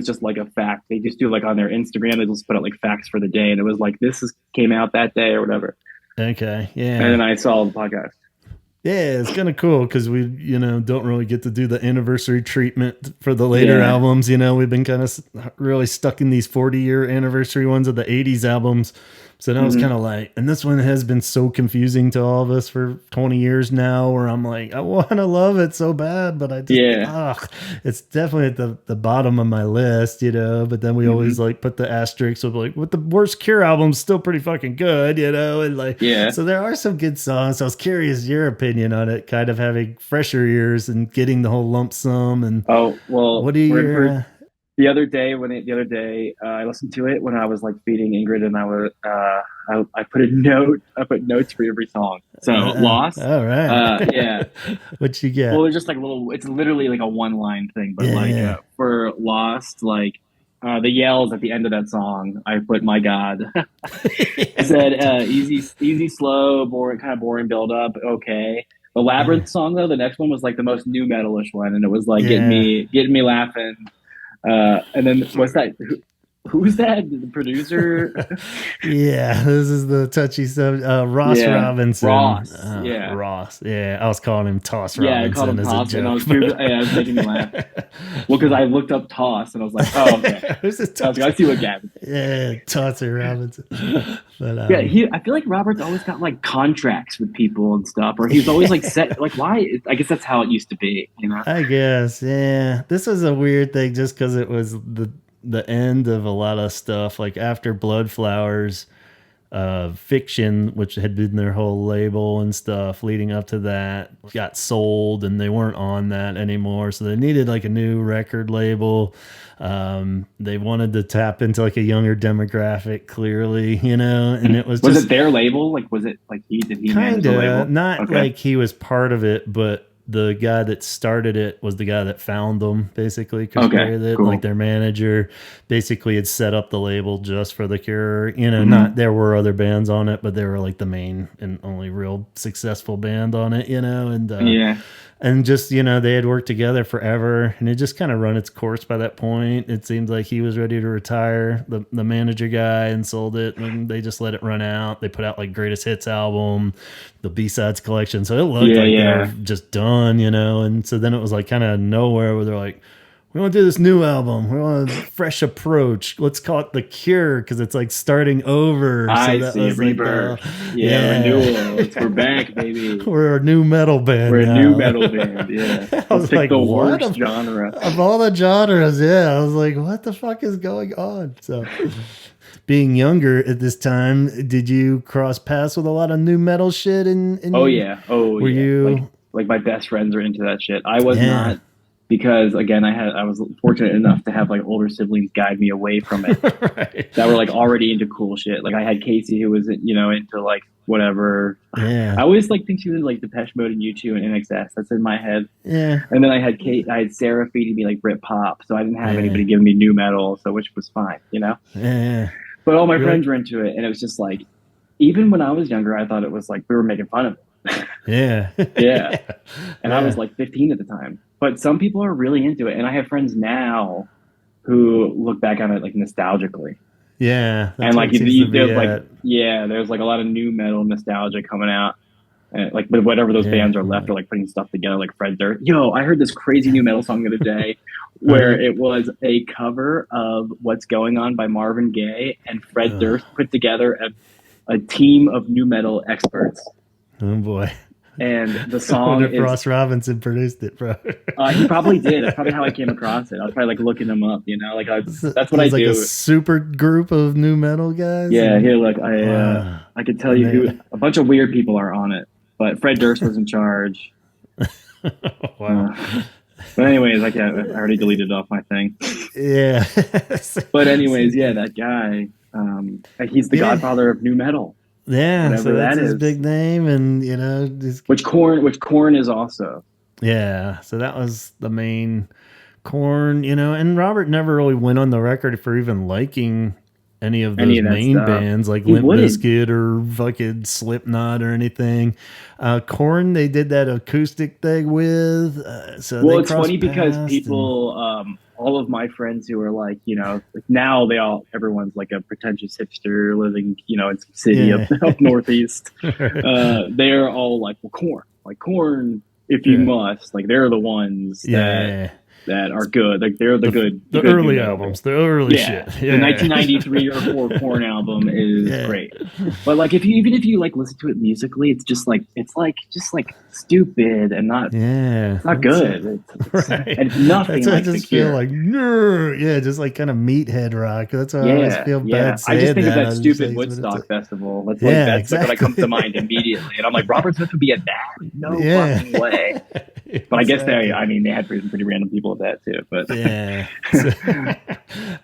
Speaker 2: just like a fact. They just do like on their Instagram, they just put out like facts for the day, and it was like came out that day or whatever.
Speaker 1: Okay, yeah.
Speaker 2: And then I saw the podcast.
Speaker 1: Yeah, it's kind of cool because we, don't really get to do the anniversary treatment for the later albums. We've been kind of really stuck in these 40-year anniversary ones of the 80s albums. So that was kind of like, and this one has been so confusing to all of us for 20 years now, where I'm like, I want to love it so bad, but I just, it's definitely at the bottom of my list, but then we always like put the asterisks of like, with the worst Cure album's still pretty fucking good, and like, so there are some good songs. So I was curious your opinion on it, kind of having fresher ears and getting the whole lump sum. And what do you
Speaker 2: The other day, I listened to it when I was like feeding Ingrid, and I put notes for every song. So Lost.
Speaker 1: All right.
Speaker 2: Yeah.
Speaker 1: What you get?
Speaker 2: Well, it's just like it's literally like a one-line thing, but for Lost, like the yells at the end of that song, I put "My God." I said easy, slow, boring, kind of boring build up. Okay. The Labyrinth song though, the next one was like the most new metalish one, and it was like getting me laughing. And then what's that? Who's that? The producer?
Speaker 1: Yeah, this is the touchy subject. Ross Robinson.
Speaker 2: Ross.
Speaker 1: Ross. Yeah, I was calling him Toss Robinson.
Speaker 2: Yeah, I called him
Speaker 1: as
Speaker 2: Toss,
Speaker 1: a joke.
Speaker 2: and I was making me laugh. Well, because I looked up Toss, and I was like, oh, okay. I was like, I see what Gavin.
Speaker 1: Yeah, Tosser Robinson. But,
Speaker 2: I feel like Robert's always got like contracts with people and stuff, or he's always like set. Like, why? I guess that's how it used to be,
Speaker 1: I guess, yeah. This was a weird thing, just because it was the end of a lot of stuff, like after Blood Flowers, Fiction, which had been their whole label and stuff leading up to that, got sold, and they weren't on that anymore, so they needed like a new record label. They wanted to tap into like a younger demographic, clearly, and it was
Speaker 2: it their label? Like, was it like did he manage the label?
Speaker 1: Not like he was part of it, but the guy that started it was the guy that found them, basically. Cool. Like their manager basically had set up the label just for the Cure. Not there were other bands on it, but they were like the main and only real successful band on it, and just, they had worked together forever, and it just kind of run its course by that point. It seemed like he was ready to retire, the manager guy, and sold it, and they just let it run out. They put out like Greatest Hits album, the B-Sides collection, so it looked like they were just done, and so then it was like kind of nowhere where they're like, we want to do this new album. We want a fresh approach. Let's call it The Cure because it's like starting over.
Speaker 2: I see, rebirth. Renewal. We're back, baby.
Speaker 1: We're a new metal band.
Speaker 2: We're a new metal band. Yeah,
Speaker 1: I was like,
Speaker 2: the worst genre
Speaker 1: of all the genres. Yeah, I was like, what the fuck is going on? So, being younger at this time, did you cross paths with a lot of new metal shit?
Speaker 2: Oh yeah.
Speaker 1: Were you
Speaker 2: like my best friends are into that shit? I was not. Because again, I was fortunate enough to have like older siblings guide me away from it
Speaker 1: right.
Speaker 2: that were like already into cool shit. Like I had Casey who was into like whatever.
Speaker 1: Yeah.
Speaker 2: I always like think she was like Depeche Mode and U2 and NXS. That's in my head.
Speaker 1: Yeah.
Speaker 2: And then I had Sarah feeding me like Britpop, so I didn't have anybody giving me new metal, so which was fine,
Speaker 1: Yeah.
Speaker 2: But all my friends were into it, and it was just like, even when I was younger, I thought it was like we were making fun of it.
Speaker 1: Yeah.
Speaker 2: Yeah. And I was like 15 at the time. But some people are really into it. And I have friends now who look back on it like nostalgically.
Speaker 1: Yeah.
Speaker 2: And like there's like a lot of new metal nostalgia coming out. And like, but whatever those bands are left are like putting stuff together like Fred Durst. Yo, I heard this crazy new metal song the other day where it was a cover of What's Going On by Marvin Gaye, and Fred Durst put together a team of new metal experts.
Speaker 1: Oh boy.
Speaker 2: And the song is
Speaker 1: Ross Robinson produced it, bro.
Speaker 2: He probably did. That's probably how I came across it. I was probably like looking them up, like that's what I do.
Speaker 1: Like a super group of new metal guys.
Speaker 2: Yeah, here, look, I could tell you who a bunch of weird people are on it, but Fred Durst was in charge.
Speaker 1: Wow.
Speaker 2: But anyways, I already deleted off my thing.
Speaker 1: Yeah.
Speaker 2: But anyways, that guy, he's the godfather of new metal.
Speaker 1: Yeah, so that's his big name, and
Speaker 2: which Korn is also.
Speaker 1: Yeah, so that was the main Korn, and Robert never really went on the record for even liking any of those main bands like Limp Bizkit or fucking Slipknot or anything. Korn, they did that acoustic thing with. So
Speaker 2: it's funny because people, all of my friends who are like, now everyone's like a pretentious hipster living, in some city up northeast. They're all like, well, Korn, if you must, like they're the ones that are good. Like they're the good,
Speaker 1: the
Speaker 2: good
Speaker 1: early albums, the early shit.
Speaker 2: Yeah. The 1993 or 4 Korn album is great. But like even if you like listen to it musically, it's just like stupid and not good. And nothing.
Speaker 1: I just feel like just like kind of meathead rock. That's why I always feel bad saying
Speaker 2: I just think
Speaker 1: that.
Speaker 2: of that stupid Woodstock festival. That's what comes to mind immediately. And I'm like, Robert Smith would be at that? No fucking way. But I guess they had pretty random people at that too. But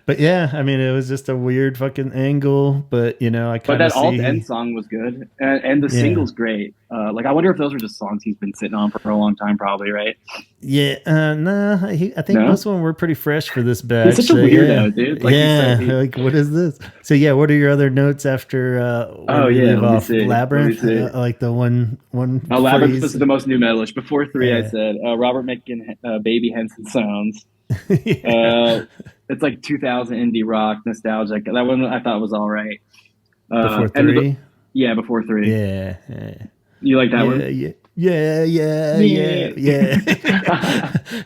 Speaker 1: but I mean, it was just a weird fucking angle. But but
Speaker 2: that alt end song was good, and the single's great. Like I wonder if those were just songs he's been sitting on for a long time, probably, right?
Speaker 1: Yeah, I think most of them were pretty fresh for this batch.
Speaker 2: He's such a weirdo, dude. Like,
Speaker 1: like what is this? So what are your other notes after? Labyrinth, like the one.
Speaker 2: Labyrinth was the most new metalish. Before 3, I said Robert making Baby Henson sounds. It's like 2000 indie rock nostalgic. That one I thought was all right.
Speaker 1: Before 3,
Speaker 2: before 3.
Speaker 1: Yeah.
Speaker 2: You like that one?
Speaker 1: Yeah.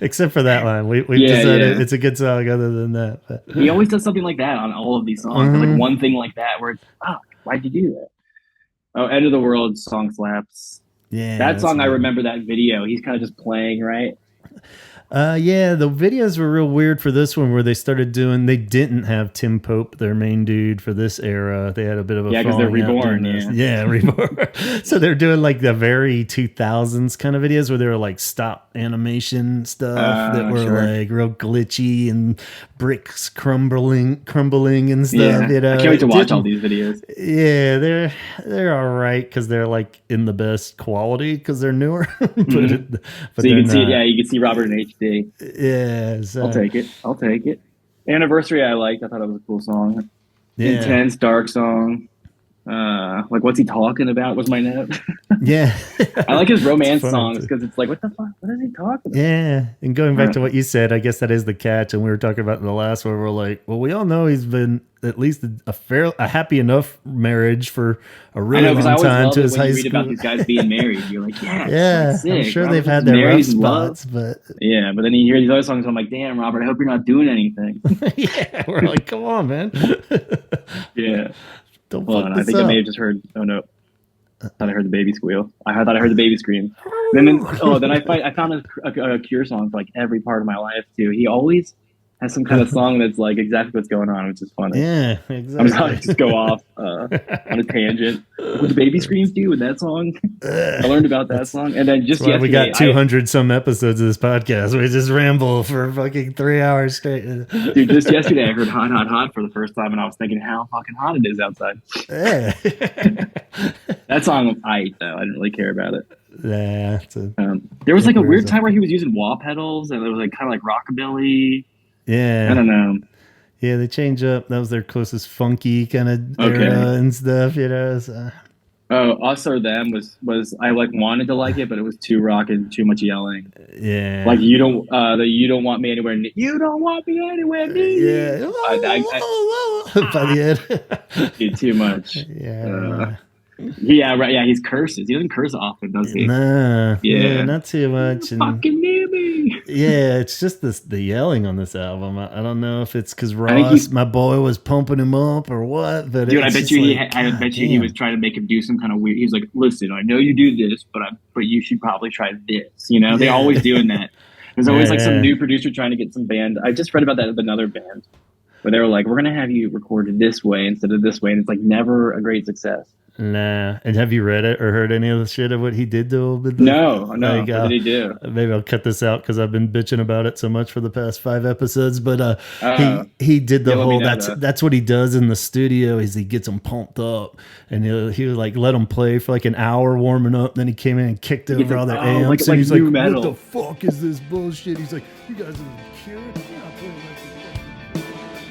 Speaker 1: Except for that line, we've decided it's a good song. Other than that, but.
Speaker 2: He always does something like that on all of these songs. Like one thing like that, where it's why'd you do that? Oh, End of the World song slaps.
Speaker 1: Yeah,
Speaker 2: that song I remember that video. He's kind of just playing, right?
Speaker 1: The videos were real weird for this one where they didn't have Tim Pope, their main dude for this era. They had a bit of a
Speaker 2: because they're Reborn.
Speaker 1: Reborn. So they're doing like the very 2000s kind of videos where they were like stop animation stuff that were like real glitchy and bricks crumbling and stuff.
Speaker 2: Yeah. I can't wait to watch all these videos.
Speaker 1: Yeah, they're all right because they're like in the best quality because they're newer. but
Speaker 2: so you can see Robert in HD.
Speaker 1: Yeah, so.
Speaker 2: I'll take it. Anniversary I liked. I thought it was a cool song. Intense, dark song. Like, what's he talking about? Was my note.
Speaker 1: Yeah.
Speaker 2: I like his romance
Speaker 1: funny,
Speaker 2: songs
Speaker 1: too.
Speaker 2: because it's like, what the fuck? What is he talking about?
Speaker 1: Yeah, and going back to
Speaker 2: Uh,
Speaker 1: what you said, I guess that is the catch. And we were talking about in the last one. We're like, well, we all know he's been at least a happy enough marriage for a
Speaker 2: I
Speaker 1: really
Speaker 2: know, because I
Speaker 1: long
Speaker 2: always
Speaker 1: time
Speaker 2: love
Speaker 1: to
Speaker 2: it
Speaker 1: his
Speaker 2: when you
Speaker 1: high
Speaker 2: read about
Speaker 1: school.
Speaker 2: these guys being married. You're like, yes,
Speaker 1: Yeah,
Speaker 2: that's
Speaker 1: I'm
Speaker 2: sick.
Speaker 1: sure they've
Speaker 2: Robert
Speaker 1: had
Speaker 2: gets
Speaker 1: their
Speaker 2: married,
Speaker 1: rough
Speaker 2: he's in love.
Speaker 1: spots, but
Speaker 2: Yeah, but then you hear these other songs, and I'm like, damn, Robert, I hope you're not doing anything.
Speaker 1: yeah, we're like, come on, man,
Speaker 2: Yeah.
Speaker 1: don't
Speaker 2: Hold
Speaker 1: fuck
Speaker 2: on, I
Speaker 1: this
Speaker 2: think I may
Speaker 1: up.
Speaker 2: have just heard. Oh no, I thought I heard the baby squeal. I thought I heard the baby scream. I found a Cure song for like every part of my life too. He always has some kind of song that's like exactly what's going on, which is funny.
Speaker 1: Yeah,
Speaker 2: I'm sorry,
Speaker 1: exactly.
Speaker 2: just go off on a tangent. Like, what the baby screams do with that song? I learned about that
Speaker 1: That's
Speaker 2: song, and then
Speaker 1: that's
Speaker 2: just
Speaker 1: why we
Speaker 2: yesterday,
Speaker 1: got 200 some episodes of this podcast. We just ramble for fucking 3 hours straight.
Speaker 2: dude, just yesterday I heard "Hot, Hot, Hot" for the first time, and I was thinking how fucking hot it is outside.
Speaker 1: Yeah.
Speaker 2: That song, though, I didn't really care about it.
Speaker 1: Yeah,
Speaker 2: There was
Speaker 1: it
Speaker 2: like a
Speaker 1: wears
Speaker 2: weird
Speaker 1: off.
Speaker 2: time where he was using wah pedals, and it was like kind of like rockabilly. I
Speaker 1: Yeah.
Speaker 2: don't know.
Speaker 1: Yeah, they change up. That was their closest funky kind of
Speaker 2: Okay.
Speaker 1: era and stuff, you know. So.
Speaker 2: Oh, Us or Them was I like wanted to like it, but it was too rock and too much yelling. Like
Speaker 1: Yeah.
Speaker 2: you don't want me anywhere near you don't want me anywhere near
Speaker 1: Yeah.
Speaker 2: you. I
Speaker 1: By the end.
Speaker 2: did too much. Uh,
Speaker 1: Yeah.
Speaker 2: yeah, right. Yeah, he's curses. He doesn't curse often, does he?
Speaker 1: Nah. Yeah,
Speaker 2: Yeah.
Speaker 1: not too much. And
Speaker 2: Fucking near me.
Speaker 1: yeah, it's just the yelling on this album. I don't know if it's because
Speaker 2: I think
Speaker 1: Ross,
Speaker 2: he,
Speaker 1: my boy, was pumping him up or what, but
Speaker 2: dude.
Speaker 1: it's just like,
Speaker 2: I
Speaker 1: God
Speaker 2: bet you he was
Speaker 1: damn.
Speaker 2: trying to make him do some kind of weird. He's like, listen, I know you do this, but you should probably try this. You know, they're
Speaker 1: Yeah.
Speaker 2: always doing that. There's always like some
Speaker 1: Yeah.
Speaker 2: new producer trying to get some band. I just read about that with another band where they were like, we're gonna have you recorded this way instead of this way, and it's like never a great success.
Speaker 1: Nah. And have you read it or heard any of the shit of what he did to him?
Speaker 2: No, no.
Speaker 1: Like,
Speaker 2: What did he do?
Speaker 1: maybe I'll cut this out because I've been bitching about it so much for the past 5 episodes. But
Speaker 2: Uh,
Speaker 1: he did the
Speaker 2: yeah, let me
Speaker 1: whole.
Speaker 2: know
Speaker 1: That's what he does in the studio. Is he gets them pumped up and he would like let them play for like an hour warming up. Then he came in and kicked
Speaker 2: He gets
Speaker 1: over all
Speaker 2: like,
Speaker 1: their
Speaker 2: oh,
Speaker 1: amps
Speaker 2: like
Speaker 1: and he's like,
Speaker 2: new
Speaker 1: "What
Speaker 2: metal.
Speaker 1: the fuck is this bullshit?" He's like, "You guys are the Cure." You're not playing like this."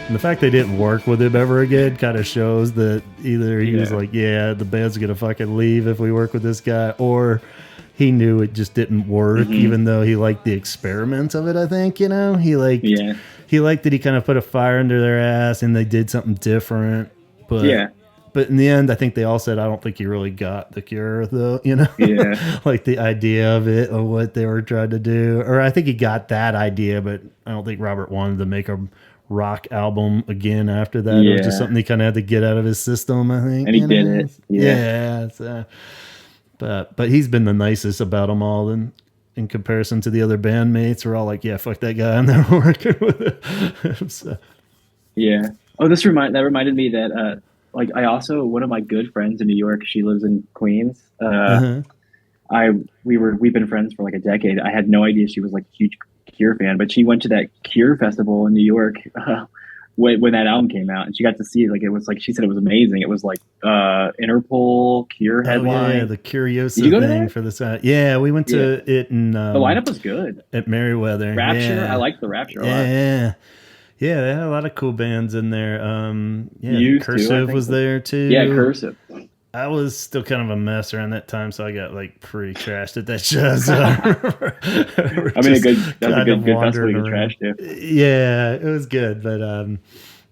Speaker 1: And the fact they didn't work with him ever again kind of shows that either he was
Speaker 2: Yeah.
Speaker 1: like, yeah, the band's going to fucking leave if we work with this guy, or he knew it just didn't work, even though he liked the experiments of it, I think, you know?
Speaker 2: Yeah,
Speaker 1: He liked that he kind of put a fire under their ass and they did something different. But
Speaker 2: yeah,
Speaker 1: but in the end, I think they all said, I don't think he really got the Cure, though, you know?
Speaker 2: yeah,
Speaker 1: Like the idea of it, of what they were trying to do. Or I think he got that idea, but I don't think Robert wanted to make a rock album again after that. It was just
Speaker 2: yeah.
Speaker 1: something he kind of had to get out of his system, I think.
Speaker 2: And he
Speaker 1: you
Speaker 2: did
Speaker 1: know?
Speaker 2: it. Yeah.
Speaker 1: Yeah. But he's been the nicest about them all in comparison to the other bandmates. We're all like, yeah, fuck that guy. I'm never working with him. So,
Speaker 2: Yeah. Oh, that reminded me that like I also one of my good friends in New York. She lives in Queens.
Speaker 1: uh-huh.
Speaker 2: We've been friends for like a decade. I had no idea she was like a huge Cure fan, but she went to that Cure festival in New York when that album came out, and she got to see it. Like it was like she said it was amazing. It was like Interpol Cure
Speaker 1: Oh,
Speaker 2: headline.
Speaker 1: yeah, the Curiosa
Speaker 2: Did you go to
Speaker 1: thing
Speaker 2: that?
Speaker 1: for this. Yeah, we went to it in
Speaker 2: The lineup was good.
Speaker 1: at Merriweather.
Speaker 2: Rapture,
Speaker 1: Yeah.
Speaker 2: I liked the Rapture a lot.
Speaker 1: Yeah. Yeah, they had a lot of cool bands in there. Yeah,
Speaker 2: Used to, I
Speaker 1: Cursive
Speaker 2: think.
Speaker 1: was there too.
Speaker 2: Yeah, Cursive.
Speaker 1: I was still kind of a mess around that time, so I got like pretty trashed at that show. So
Speaker 2: I mean, that's a good festival to get trashed to.
Speaker 1: Yeah, it was good, but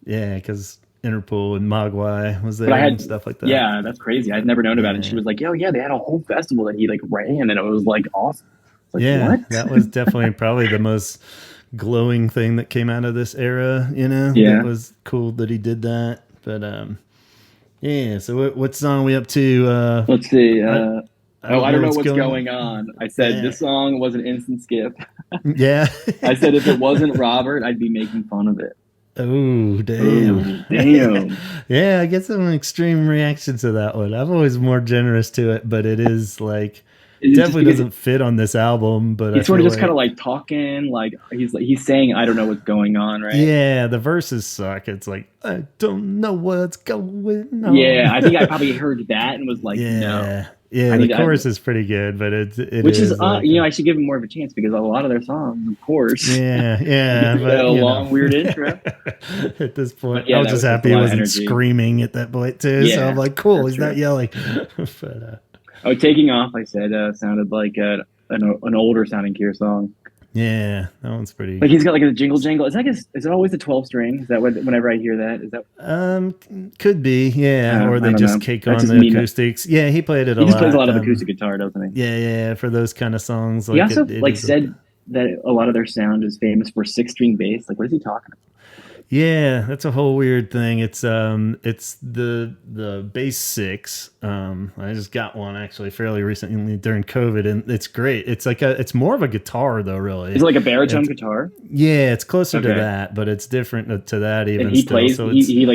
Speaker 1: yeah, because Interpol and Mogwai was there
Speaker 2: But I
Speaker 1: and
Speaker 2: had,
Speaker 1: stuff like that.
Speaker 2: yeah, that's crazy. I'd never known about it. And she
Speaker 1: Yeah.
Speaker 2: was like, "Oh yeah, they had a whole festival that he like ran, and it was like awesome." It's like,
Speaker 1: Yeah,
Speaker 2: what?
Speaker 1: that was definitely probably the most glowing thing that came out of this era. You know,
Speaker 2: Yeah.
Speaker 1: It was cool that he did that. But yeah. So what song are we up to?
Speaker 2: Let's see.
Speaker 1: I
Speaker 2: I don't know what's going on. I said
Speaker 1: Yeah.
Speaker 2: this song was an instant skip.
Speaker 1: Yeah.
Speaker 2: I said if it wasn't Robert, I'd be making fun of it.
Speaker 1: Oh, damn.
Speaker 2: Ooh, damn.
Speaker 1: Yeah, I get some extreme reaction to that one. I'm always more generous to it, but it is like
Speaker 2: It's just
Speaker 1: definitely
Speaker 2: because
Speaker 1: doesn't fit on this album. But
Speaker 2: he's
Speaker 1: I
Speaker 2: sort of
Speaker 1: feel
Speaker 2: just kind of like talking, like he's saying, "I don't know what's going on," right?
Speaker 1: yeah, the verses suck. It's like I don't know what's going on.
Speaker 2: Yeah, I think I probably heard that and was like,
Speaker 1: Yeah,
Speaker 2: "No."
Speaker 1: Yeah, the chorus is pretty good, but
Speaker 2: which is like, I should give him more of a chance because a lot of their songs, of course.
Speaker 1: Yeah,
Speaker 2: but a long weird intro.
Speaker 1: At this point, I was just happy he wasn't screaming at that point too. Yeah, so I'm like, cool, he's not yelling. But
Speaker 2: Taking Off, I said, sounded like an older sounding Cure song.
Speaker 1: Yeah, that one's pretty.
Speaker 2: Like he's got like a jingle jangle. Is it always a 12 string? Is that what? Whenever I hear that, is that?
Speaker 1: Could be, yeah. Or they just kick on the acoustics. Yeah, he played it a lot.
Speaker 2: He just plays a lot of acoustic guitar, doesn't
Speaker 1: he? Yeah, for those kind of songs.
Speaker 2: He also said that a lot of their sound is famous for 6-string bass. Like, what is he talking about?
Speaker 1: Yeah, that's a whole weird thing. It's the bass 6. I just got one actually fairly recently during COVID, and it's great. It's more of a guitar though, really.
Speaker 2: Is it like a baritone guitar?
Speaker 1: Yeah, it's closer to that, but it's different to that even.
Speaker 2: And he plays. So he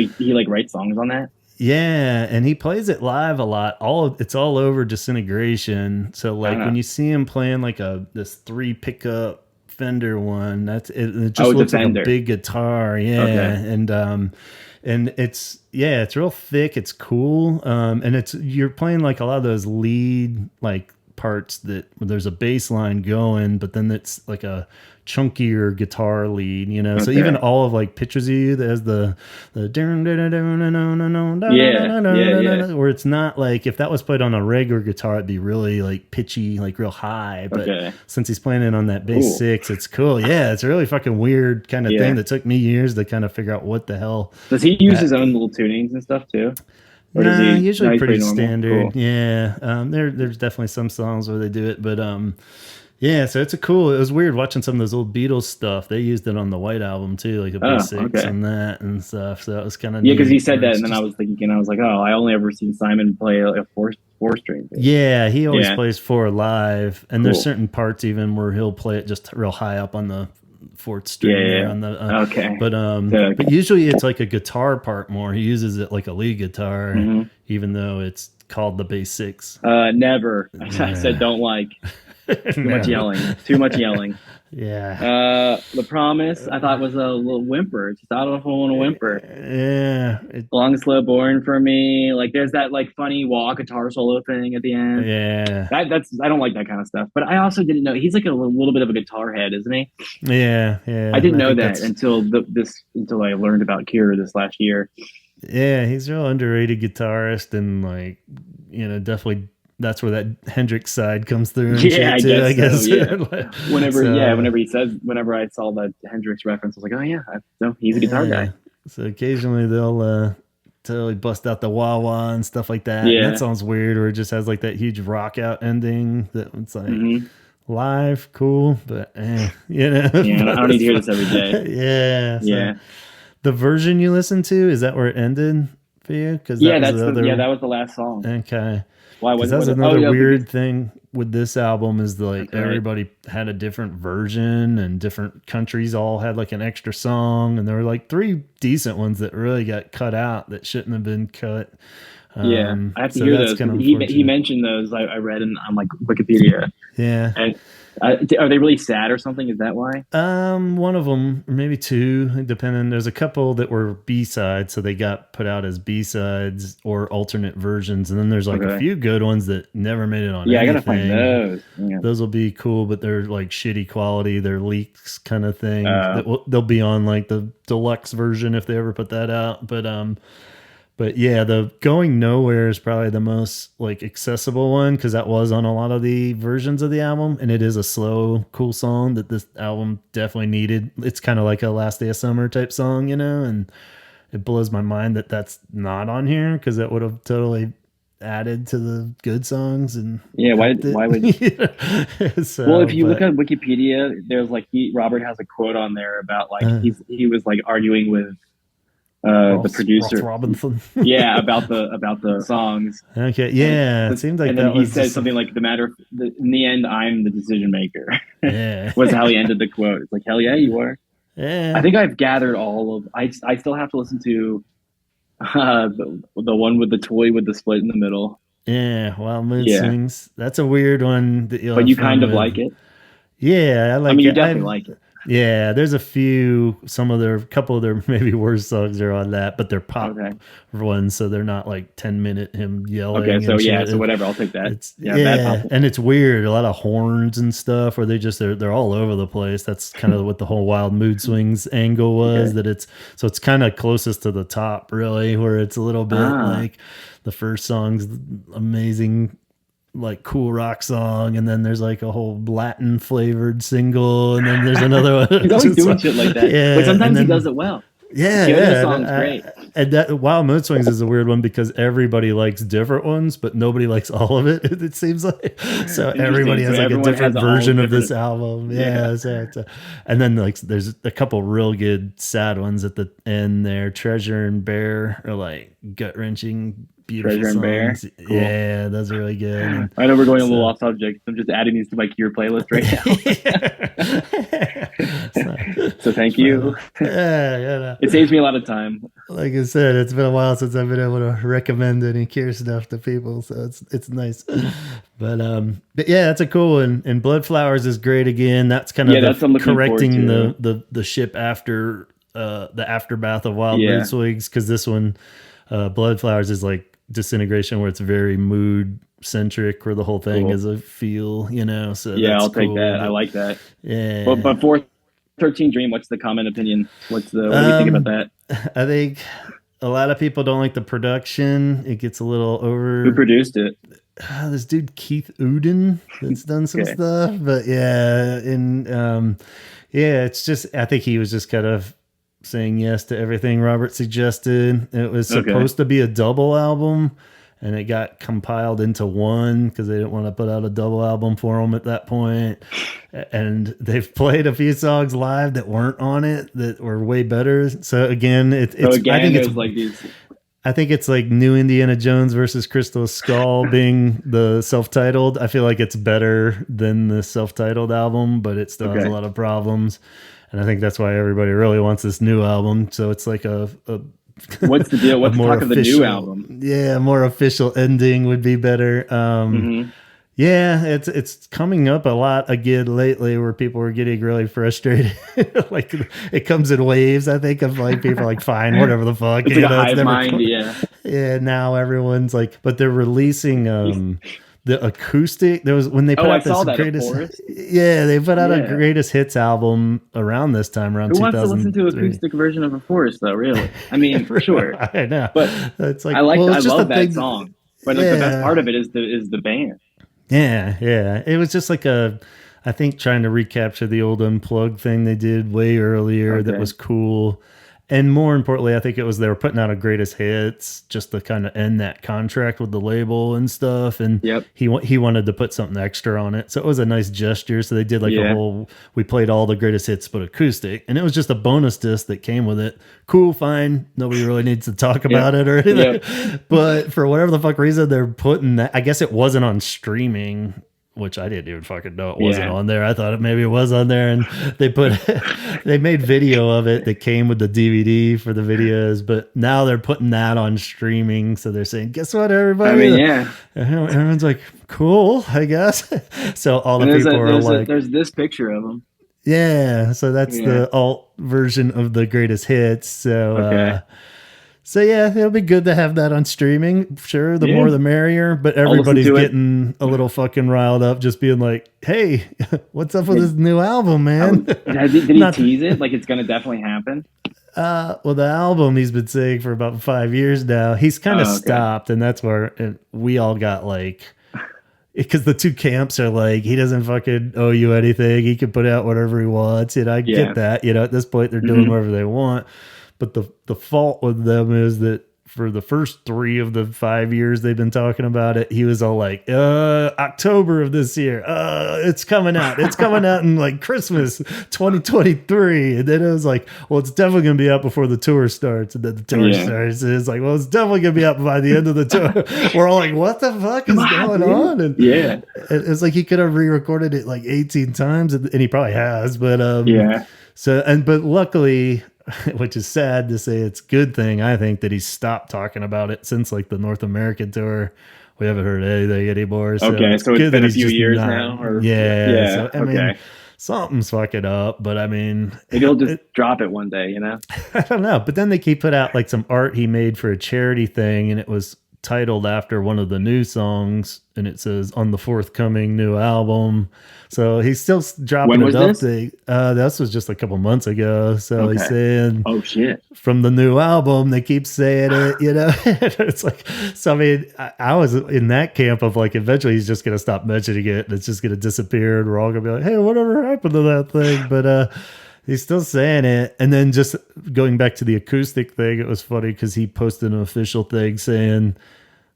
Speaker 2: writes songs on that.
Speaker 1: Yeah, and he plays it live a lot. It's all over Disintegration. So like when you see him playing like this 3 pickup Fender one, it just looks like a big guitar. And it's real thick, it's cool, and you're playing like a lot of those lead like parts that there's a bass line going, but then it's like a chunkier guitar lead, so even all of like Pictures of You that has the where it's not like, if that was played on a regular guitar it'd be really like pitchy, like real high, but since he's playing it on that bass 6, it's cool. It's a really fucking weird kind of thing that took me years to kind of figure out what the hell.
Speaker 2: Does he use his own little tunings and stuff too?
Speaker 1: Nah, usually pretty standard. Cool. There's definitely some songs where they do it, but so it was weird watching some of those old Beatles stuff. They used it on the White Album too, like a B6 and that and stuff. So that was kind of
Speaker 2: because he said that, and then I was thinking, I was like, I only ever seen Simon play a four-string.
Speaker 1: Yeah, he always plays 4 live, and there's certain parts even where he'll play it just real high up on the 4th string on the but usually it's like a guitar part more. He uses it like a lead guitar, even though it's called the bass 6.
Speaker 2: Never. I said don't like. Too much yelling.
Speaker 1: Yeah.
Speaker 2: The Promise I thought was a little whimper. Just out of a whimper.
Speaker 1: Yeah.
Speaker 2: Long Slow Burn for me. Like there's that like funny wah guitar solo thing at the end.
Speaker 1: Yeah.
Speaker 2: I don't like that kind of stuff. But I also didn't know he's like a little bit of a guitar head, isn't he?
Speaker 1: Yeah.
Speaker 2: I didn't know that until I learned about Cure this last year.
Speaker 1: Yeah, he's a real underrated guitarist, and like, definitely that's where that Hendrix side comes through.
Speaker 2: I guess. So, yeah. Whenever I saw that Hendrix reference, I was like, oh yeah, he's a guitar guy.
Speaker 1: So occasionally they'll totally bust out the wah wah and stuff like that. Yeah, and that sounds weird, or it just has like that huge rock out ending that it's like live, cool, but
Speaker 2: Yeah, I don't need to hear this every day.
Speaker 1: Yeah. The version you listened to, is that where it ended for you? Because
Speaker 2: that was the last song.
Speaker 1: Okay.
Speaker 2: Why was
Speaker 1: that's another weird thing with this album is like everybody had a different version, and different countries all had like an extra song, and there were like 3 decent ones that really got cut out that shouldn't have been cut.
Speaker 2: I have to hear those. He mentioned those. I read on like Wikipedia.
Speaker 1: Yeah.
Speaker 2: And are they really sad or something? Is that why?
Speaker 1: One of them, or maybe 2, depending. There's a couple that were B-sides, so they got put out as B-sides or alternate versions, and then there's like a few good ones that never made it on.
Speaker 2: Yeah, anything. I gotta find those. Yeah.
Speaker 1: Those will be cool, but they're like shitty quality. They're leaks kind of thing. They'll be on like the deluxe version if they ever put that out. But yeah, the Going Nowhere is probably the most like accessible one, because that was on a lot of the versions of the album, and it is a slow, cool song that this album definitely needed. It's kind of like a Last Day of Summer type song, and it blows my mind that that's not on here, because that would have totally added to the good songs. And
Speaker 2: why would
Speaker 1: so,
Speaker 2: well, if you look at Wikipedia, there's like Robert has a quote on there about like he was like arguing with the producer
Speaker 1: Robinson.
Speaker 2: about the songs.
Speaker 1: Okay, yeah, it seemed like
Speaker 2: and
Speaker 1: that
Speaker 2: then he
Speaker 1: was
Speaker 2: said something like, in the end I'm the decision maker. Was how he ended the quote. It's like, hell yeah, you are. I think I've gathered all of I still have to listen to the one with the toy with the split in the middle.
Speaker 1: Mood Swings. That's a weird one that
Speaker 2: but you kind of like it.
Speaker 1: Yeah, I like it.
Speaker 2: You definitely like it.
Speaker 1: Yeah, there's a couple of their maybe worst songs are on that, but they're pop ones, so they're not like 10-minute him yelling.
Speaker 2: Okay, so
Speaker 1: and
Speaker 2: yeah,
Speaker 1: shit.
Speaker 2: so whatever, I'll take that.
Speaker 1: Yeah, and it's weird. A lot of horns and stuff, where they're all over the place. That's kind of what the whole Wild Mood Swings angle was. That it's kind of closest to the top, really, where it's a little bit like the first song's amazing, like cool rock song, and then there's like a whole Latin flavored single, and then there's another one.
Speaker 2: He's always doing shit like that. Yeah, but sometimes he does it well.
Speaker 1: Yeah,
Speaker 2: the song's great.
Speaker 1: And that Wild Mood Swings is a weird one because everybody likes different ones, but nobody likes all of it. It seems like so everybody has like a different version of this album. Yeah. And then like there's a couple real good sad ones at the end there. Treasure and Bear are like gut wrenching. Beautiful
Speaker 2: Treasure and Bear.
Speaker 1: Cool. Yeah, those are really good. And
Speaker 2: I know we're going a little off subject. I'm just adding these to my Cure playlist right now. So thank you.
Speaker 1: Yeah.
Speaker 2: It saves me a lot of time.
Speaker 1: Like I said, it's been a while since I've been able to recommend any Cure stuff to people, so it's nice. But yeah, that's a cool one. And Blood Flowers is great again. That's kind of correcting the ship after the aftermath of Wild Mood Swings, because this one. Blood Flowers is like Disintegration, where it's very mood centric, where the whole thing is a feel, so
Speaker 2: yeah, I'll take that. I like that.
Speaker 1: Yeah.
Speaker 2: But for 13 Dream, what's the common opinion? What do you think about that?
Speaker 1: I think a lot of people don't like the production. It gets a little over.
Speaker 2: Who produced it?
Speaker 1: This dude Keith Uden that's done some stuff, but it's just, I think he was just kind of saying yes to everything Robert suggested. It was supposed to be a double album, and it got compiled into one because they didn't want to put out a double album for them at that point. And they've played a few songs live that weren't on it that were way better. So again, I think it's like New Indiana Jones versus Crystal Skull being the self-titled. I feel like it's better than the self-titled album, but it still has a lot of problems. And I think that's why everybody really wants this new album. So it's like a
Speaker 2: what's the deal? What's the talk of the new album?
Speaker 1: Yeah, a more official ending would be better. Yeah, it's coming up a lot again lately, where people are getting really frustrated. Like it comes in waves. I think of like people are like, fine, whatever the fuck.
Speaker 2: It's like a hive mind.
Speaker 1: Yeah. Now everyone's like, but they're releasing the acoustic. There was when they put out this greatest. Yeah, they put out a greatest hits album around this time, around 2000.
Speaker 2: Who wants to listen to acoustic version of a Forest, though? Really? I mean, sure.
Speaker 1: I know,
Speaker 2: but it's like I love that song. But like the best part of it is the band.
Speaker 1: Yeah. It was just like I think trying to recapture the old Unplugged thing they did way earlier that was cool. And more importantly, I think it was they were putting out a greatest hits just to kind of end that contract with the label and stuff. And he wanted to put something extra on it. So it was a nice gesture. So they did like a whole, we played all the greatest hits, but acoustic. And it was just a bonus disc that came with it. Cool, fine. Nobody really needs to talk about it or anything. But for whatever the fuck reason, they're putting that, I guess it wasn't on streaming, which I didn't even fucking know it wasn't on there. I thought maybe it was on there, and they made video of it that came with the DVD for the videos, but now they're putting that on streaming. So they're saying, guess what, everybody?
Speaker 2: I mean,
Speaker 1: everyone's like, cool, I guess. So all the people are like,
Speaker 2: there's this picture of them.
Speaker 1: Yeah. So that's the alt version of the greatest hits. So, So yeah, it'll be good to have that on streaming. Sure, the more the merrier, but everybody's getting a little fucking riled up, just being like, hey, what's up with this new album, man?
Speaker 2: Did he tease it? Like it's going to definitely happen?
Speaker 1: Well, the album he's been saying for about 5 years now, he's kind of stopped, and that's where we all got like, because the two camps are like, he doesn't fucking owe you anything. He can put out whatever he wants. And I get that. At this point, they're doing whatever they want. But the fault with them is that for the first 3 of the 5 years they've been talking about it, he was all like, October of this year, it's coming out in like Christmas 2023. And then it was like, well, it's definitely gonna be out before the tour starts. And then the tour starts, and it's like, well, it's definitely gonna be out by the end of the tour. We're all like, what the fuck is going on? And it's like he could have re-recorded it like 18 times, and he probably has, but but luckily, which is sad to say, it's a good thing, I think, that he stopped talking about it since like the North American tour. We haven't heard anything anymore. So
Speaker 2: so it's been a few years now? Or?
Speaker 1: So, I mean, something's fucking up. But I mean,
Speaker 2: maybe he'll just drop it one day,
Speaker 1: I don't know. But then they put out like some art he made for a charity thing, and it was titled after one of the new songs, and it says on the forthcoming new album. So he's still dropping it up. This was just a couple months ago. So he's saying,
Speaker 2: "Oh shit!"
Speaker 1: from the new album. They keep saying it. It's like, so I mean, I was in that camp of like, eventually he's just gonna stop mentioning it, and it's just gonna disappear, and we're all gonna be like, hey, whatever happened to that thing? But he's still saying it. And then just going back to the acoustic thing, it was funny because he posted an official thing saying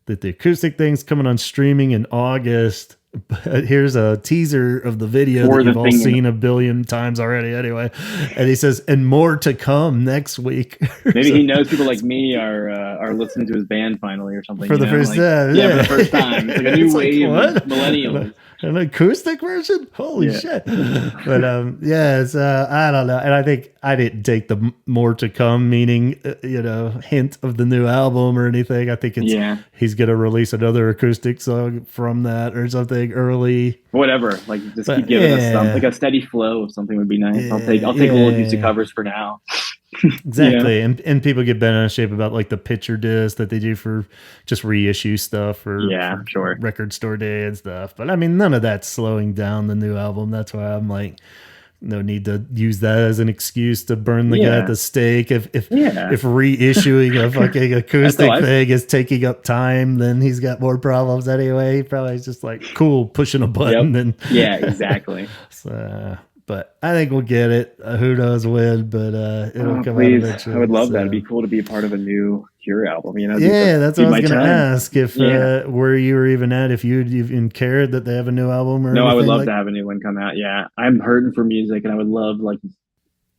Speaker 1: that the acoustic thing's coming on streaming in August. But here's a teaser of the video that you've all seen a billion times already anyway. And he says, and more to come next week.
Speaker 2: Maybe he knows people like me are listening to his band finally or something.
Speaker 1: For the first time.
Speaker 2: Yeah, for the first time. It's like a new wave of millennials.
Speaker 1: An acoustic version? Holy shit. But it's I don't know. And I think I didn't take the more to come meaning, hint of the new album or anything. I think it's he's going to release another acoustic song from that or something early.
Speaker 2: Whatever. Like just keep giving us something. Like a steady flow of something would be nice. I'll take a look at covers for now.
Speaker 1: Exactly. And people get bent out of shape about like the picture disc that they do for just reissue stuff or
Speaker 2: sure,
Speaker 1: record store day and stuff. But I mean, none of that's slowing down the new album. That's why I'm like, no need to use that as an excuse to burn the guy at the stake. If reissuing a fucking acoustic thing is taking up time, then he's got more problems anyway. He probably is just like, cool, pushing a button. And
Speaker 2: exactly.
Speaker 1: So, but I think we'll get it. Who knows when, but it'll come out eventually.
Speaker 2: I would love that. It'd be cool to be a part of a new Cure album.
Speaker 1: That's what I was going to ask. If where you were even at, if you'd even cared that they have a new album or
Speaker 2: no, I would love to have a new one come out. Yeah, I'm hurting for music, and I would love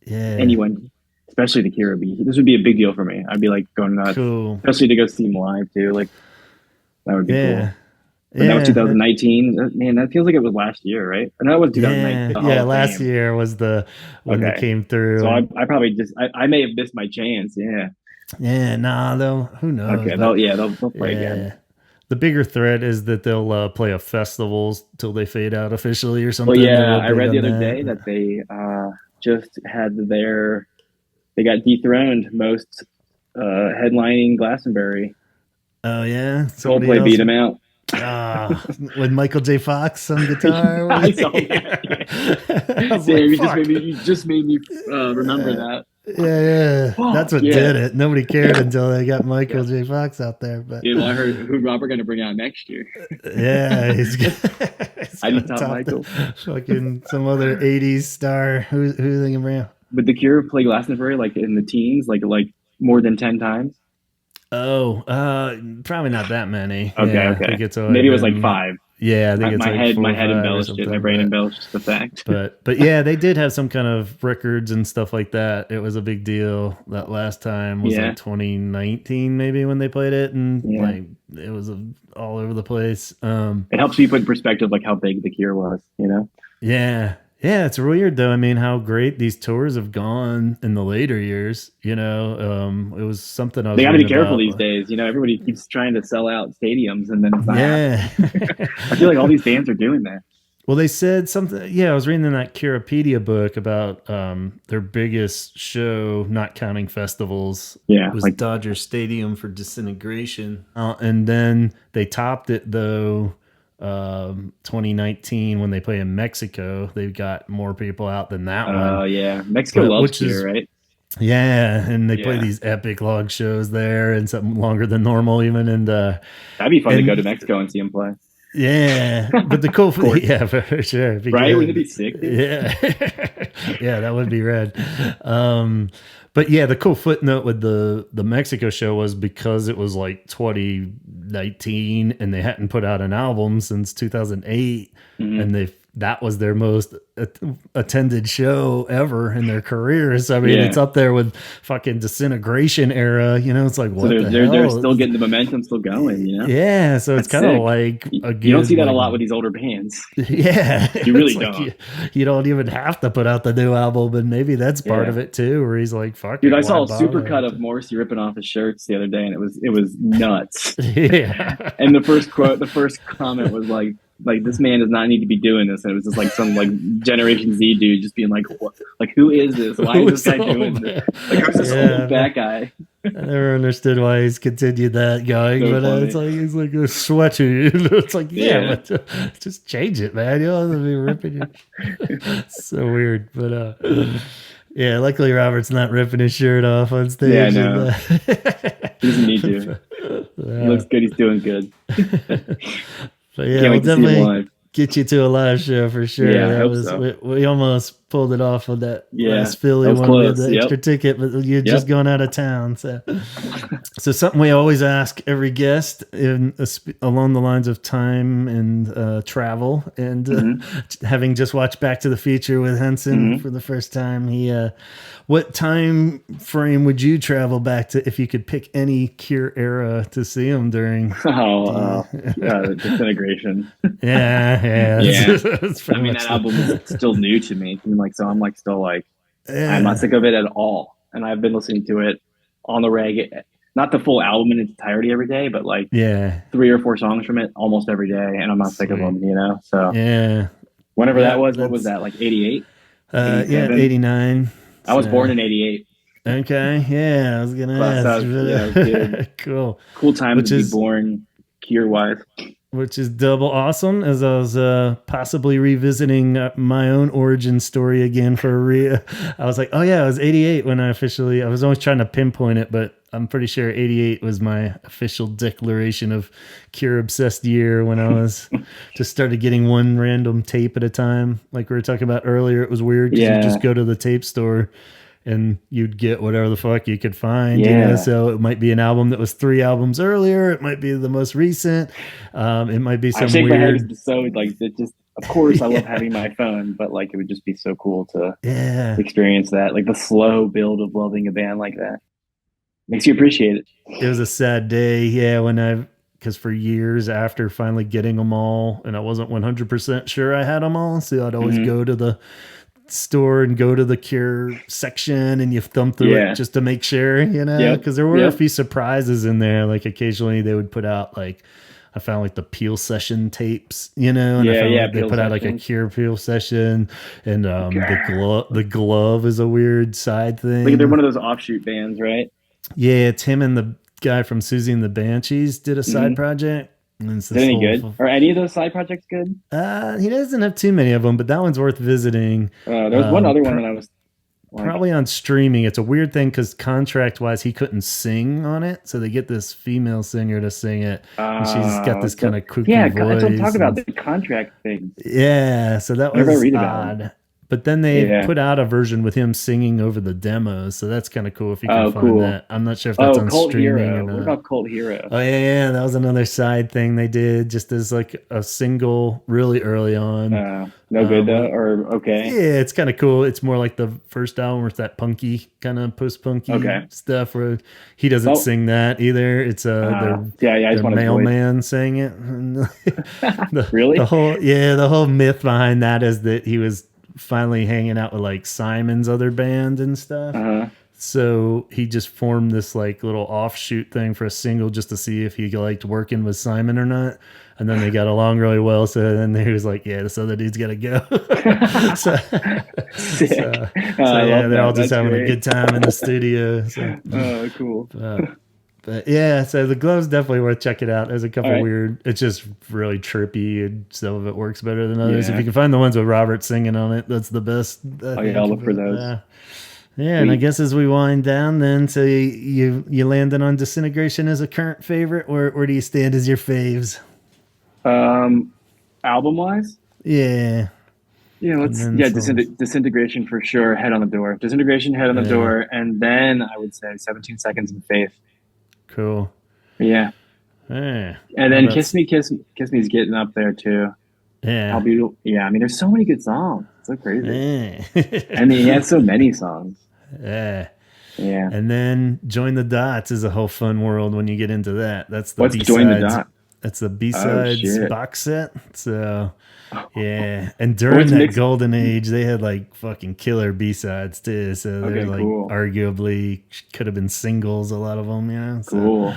Speaker 2: anyone, especially the Cure. This would be a big deal for me. I'd be like going nuts, especially to go see them live too. Like that would be cool. But that was 2019. Man, that feels like it was last year, right? Or no, it was 2019.
Speaker 1: Yeah, last year was when they came through.
Speaker 2: So I probably I may have missed my chance. Yeah.
Speaker 1: Yeah, though. Who knows?
Speaker 2: Okay, they'll play again.
Speaker 1: The bigger threat is that they'll play a festivals till they fade out officially or something.
Speaker 2: Well, yeah, I read the other day that they just had they got dethroned most headlining Glastonbury.
Speaker 1: Oh yeah,
Speaker 2: Coldplay beat them out.
Speaker 1: With Michael J. Fox on guitar.
Speaker 2: I saw that. You just made me remember that.
Speaker 1: That's what did it. Nobody cared until they got Michael J. Fox out there. But
Speaker 2: I heard who Robert going to bring out next year.
Speaker 1: He's
Speaker 2: I just top Michael.
Speaker 1: Fucking some other '80s star. Who they gonna bring out?
Speaker 2: Would the Cure play Glastonbury like in the teens, like more than 10 times?
Speaker 1: Oh, probably not that many.
Speaker 2: Okay. Maybe it was like 5.
Speaker 1: Yeah, I think it's
Speaker 2: my head embellished it. My brain embellished the fact.
Speaker 1: But yeah, they did have some kind of records and stuff like that. It was a big deal that last time was like 2019 maybe when they played it, and like it was all over the place.
Speaker 2: It helps you put in perspective like how big the Cure was,
Speaker 1: Yeah, it's weird though. I mean, how great these tours have gone in the later years. It was something I was.
Speaker 2: They got to be careful these days. Everybody keeps trying to sell out stadiums, and then it's not.
Speaker 1: Yeah,
Speaker 2: I feel like all these bands are doing that.
Speaker 1: Well, they said something. Yeah, I was reading in that Curipedia book about their biggest show, not counting festivals. Was like Dodger Stadium for Disintegration, and then they topped it though. 2019 when they play in Mexico, they've got more people out than that one.
Speaker 2: Oh yeah, Mexico loves Cure, right?
Speaker 1: Yeah, and they play these epic long shows there, and something longer than normal even. And that'd
Speaker 2: be fun to go to Mexico and see them play.
Speaker 1: Yeah, but the cool for sure,
Speaker 2: right? Wouldn't it be sick?
Speaker 1: Yeah, yeah, that would be rad. But yeah, the cool footnote with the Mexico show was because it was like 2019 and they hadn't put out an album since 2008, and that was their most attended show ever in their careers. I mean, it's up there with fucking Disintegration era. It's like what
Speaker 2: they're still getting the momentum, still going.
Speaker 1: Yeah, so it's kind of like
Speaker 2: you don't see that a lot with these older bands.
Speaker 1: Yeah,
Speaker 2: you really don't.
Speaker 1: You don't even have to put out the new album, and maybe that's part of it too, where he's like, "Fuck."
Speaker 2: Dude, I saw a supercut of Morrissey ripping off his shirts the other day, and it was nuts.
Speaker 1: Yeah,
Speaker 2: and the first comment was like, like this man does not need to be doing this. And it was just like some like Generation Z dude just being like, what? Like, who is this? Why is this guy doing this? Like, who's this old fat guy?
Speaker 1: I never understood why he's continued that going,
Speaker 2: So
Speaker 1: but it's like he's like a sweater. It's like, but just change it, man. You don't have to be ripping it. So weird, but yeah. Luckily, Robert's not ripping his shirt off on stage.
Speaker 2: Yeah, I know. He doesn't need to. He looks good. He's doing good.
Speaker 1: But yeah, we'll definitely get you to a live show for sure. Yeah, we almost pulled it off with that last Philly one with the extra ticket, but you're just going out of town. So something we always ask every guest along the lines of time and travel, and having just watched Back to the Future with Henson for the first time, what time frame would you travel back to if you could pick any Cure era to see him during?
Speaker 2: Disintegration.
Speaker 1: Yeah.
Speaker 2: I mean, that album is still new to me. I'm not sick of it at all. And I've been listening to it on the reg, not the full album in its entirety every day, but 3 or 4 songs from it almost every day. And I'm not sick of them, So whenever that was, what was that? Like 88?
Speaker 1: 89.
Speaker 2: I was born in 88.
Speaker 1: Okay. Yeah. I was going to ask.
Speaker 2: Cool time to be born Cure wise.
Speaker 1: Which is double awesome, as I was possibly revisiting my own origin story again for I was like, oh yeah, it was 88 when I was always trying to pinpoint it, but I'm pretty sure 88 was my official declaration of Cure obsessed year, when I was just started getting one random tape at a time. Like we were talking about earlier, it was weird because you just go to the tape store and you'd get whatever the fuck you could find. So it might be an album that was 3 albums earlier. It might be the most recent. It might be some weird. My head is
Speaker 2: so it just. Of course, I love having my phone, but it would just be so cool to experience that, the slow build of loving a band like that. Makes you appreciate it.
Speaker 1: It was a sad day, because for years after finally getting them all, and I wasn't 100% sure I had them all, so I'd always go to the store and go to the Cure section and you thumb through it just to make sure, because there were a few surprises in there. Like occasionally they would put out I found the Peel session tapes, and I found they put out a Cure Peel session, and the glove is a weird side thing.
Speaker 2: They're one of those offshoot bands, right?
Speaker 1: Yeah, it's him and the guy from Susie and the Banshees did a side project.
Speaker 2: Is it any good? Are any of those side projects good?
Speaker 1: He doesn't have too many of them, but that one's worth visiting.
Speaker 2: There was one other one that I was
Speaker 1: probably on streaming. It's a weird thing because contract-wise, he couldn't sing on it, so they get this female singer to sing it, and she's got this kind of kooky voice.
Speaker 2: Yeah, that's what I'm talking about, the contract thing.
Speaker 1: Yeah, so that was odd. But then they put out a version with him singing over the demos, so that's kind of cool if you can find that. I'm not sure if that's on
Speaker 2: Cult
Speaker 1: streaming
Speaker 2: Hero.
Speaker 1: or not.
Speaker 2: What about Cult Hero?
Speaker 1: Oh yeah, that was another side thing they did, just as a single really early on.
Speaker 2: No good though, or okay?
Speaker 1: Yeah, it's kind of cool. It's more like the first album where it's that punky kind of post-punky stuff where he doesn't sing that either. It's their mailman saying it.
Speaker 2: Really?
Speaker 1: The whole myth behind that is that he was finally hanging out with Simon's other band and stuff. So he just formed this little offshoot thing for a single just to see if he liked working with Simon or not. And then they got along really well. So then he was like, this other dude's got to go. They're all just having a good time in the studio. So.
Speaker 2: Oh, cool.
Speaker 1: But yeah, so the glove's definitely worth checking out. There's a couple weird, it's just really trippy, and some of it works better than others. If you can find the ones with Robert singing on it, that's the best.
Speaker 2: I'll look for those.
Speaker 1: And I guess as we wind down then, so you landing on Disintegration as a current favorite, or where do you stand as your faves?
Speaker 2: Album-wise?
Speaker 1: Yeah.
Speaker 2: Yeah, Disintegration for sure, Head on the Door. Disintegration, Head on the Door, and then I would say 17 Seconds in Faith.
Speaker 1: Cool.
Speaker 2: Yeah.
Speaker 1: And
Speaker 2: then Kiss Me is getting up there too.
Speaker 1: Yeah.
Speaker 2: How Beautiful. Yeah, I mean, there's so many good songs. It's so crazy. I mean, he has so many songs.
Speaker 1: Yeah.
Speaker 2: Yeah.
Speaker 1: And then Join the Dots is a whole fun world when you get into that. That's the
Speaker 2: What's
Speaker 1: B-sides.
Speaker 2: Join the Dots?
Speaker 1: That's the B-sides box set. So, yeah. And during that golden age, they had fucking killer B-sides too. So they're cool. Arguably could have been singles, a lot of them, So,
Speaker 2: cool.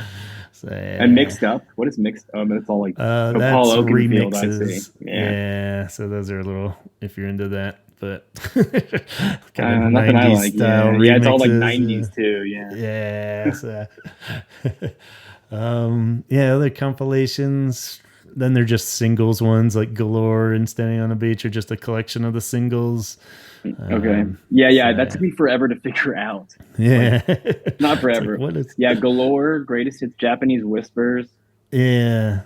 Speaker 1: So, yeah.
Speaker 2: And Mixed Up. What is Mixed Up? It's all like
Speaker 1: that's
Speaker 2: Paul Oakenfield,
Speaker 1: remixes.
Speaker 2: I see.
Speaker 1: Yeah, so those are a little, if you're into that, but
Speaker 2: kind of 90s I like.
Speaker 1: style remixes.
Speaker 2: Yeah, it's all like 90s too. Yeah.
Speaker 1: So, other compilations. Then they're just singles ones like Galore and Standing on the Beach are just a collection of the singles.
Speaker 2: Okay. Yeah. That took me forever to figure out.
Speaker 1: Yeah.
Speaker 2: Like, not forever. Like, Galore, Greatest Hits, Japanese Whispers.
Speaker 1: Yeah.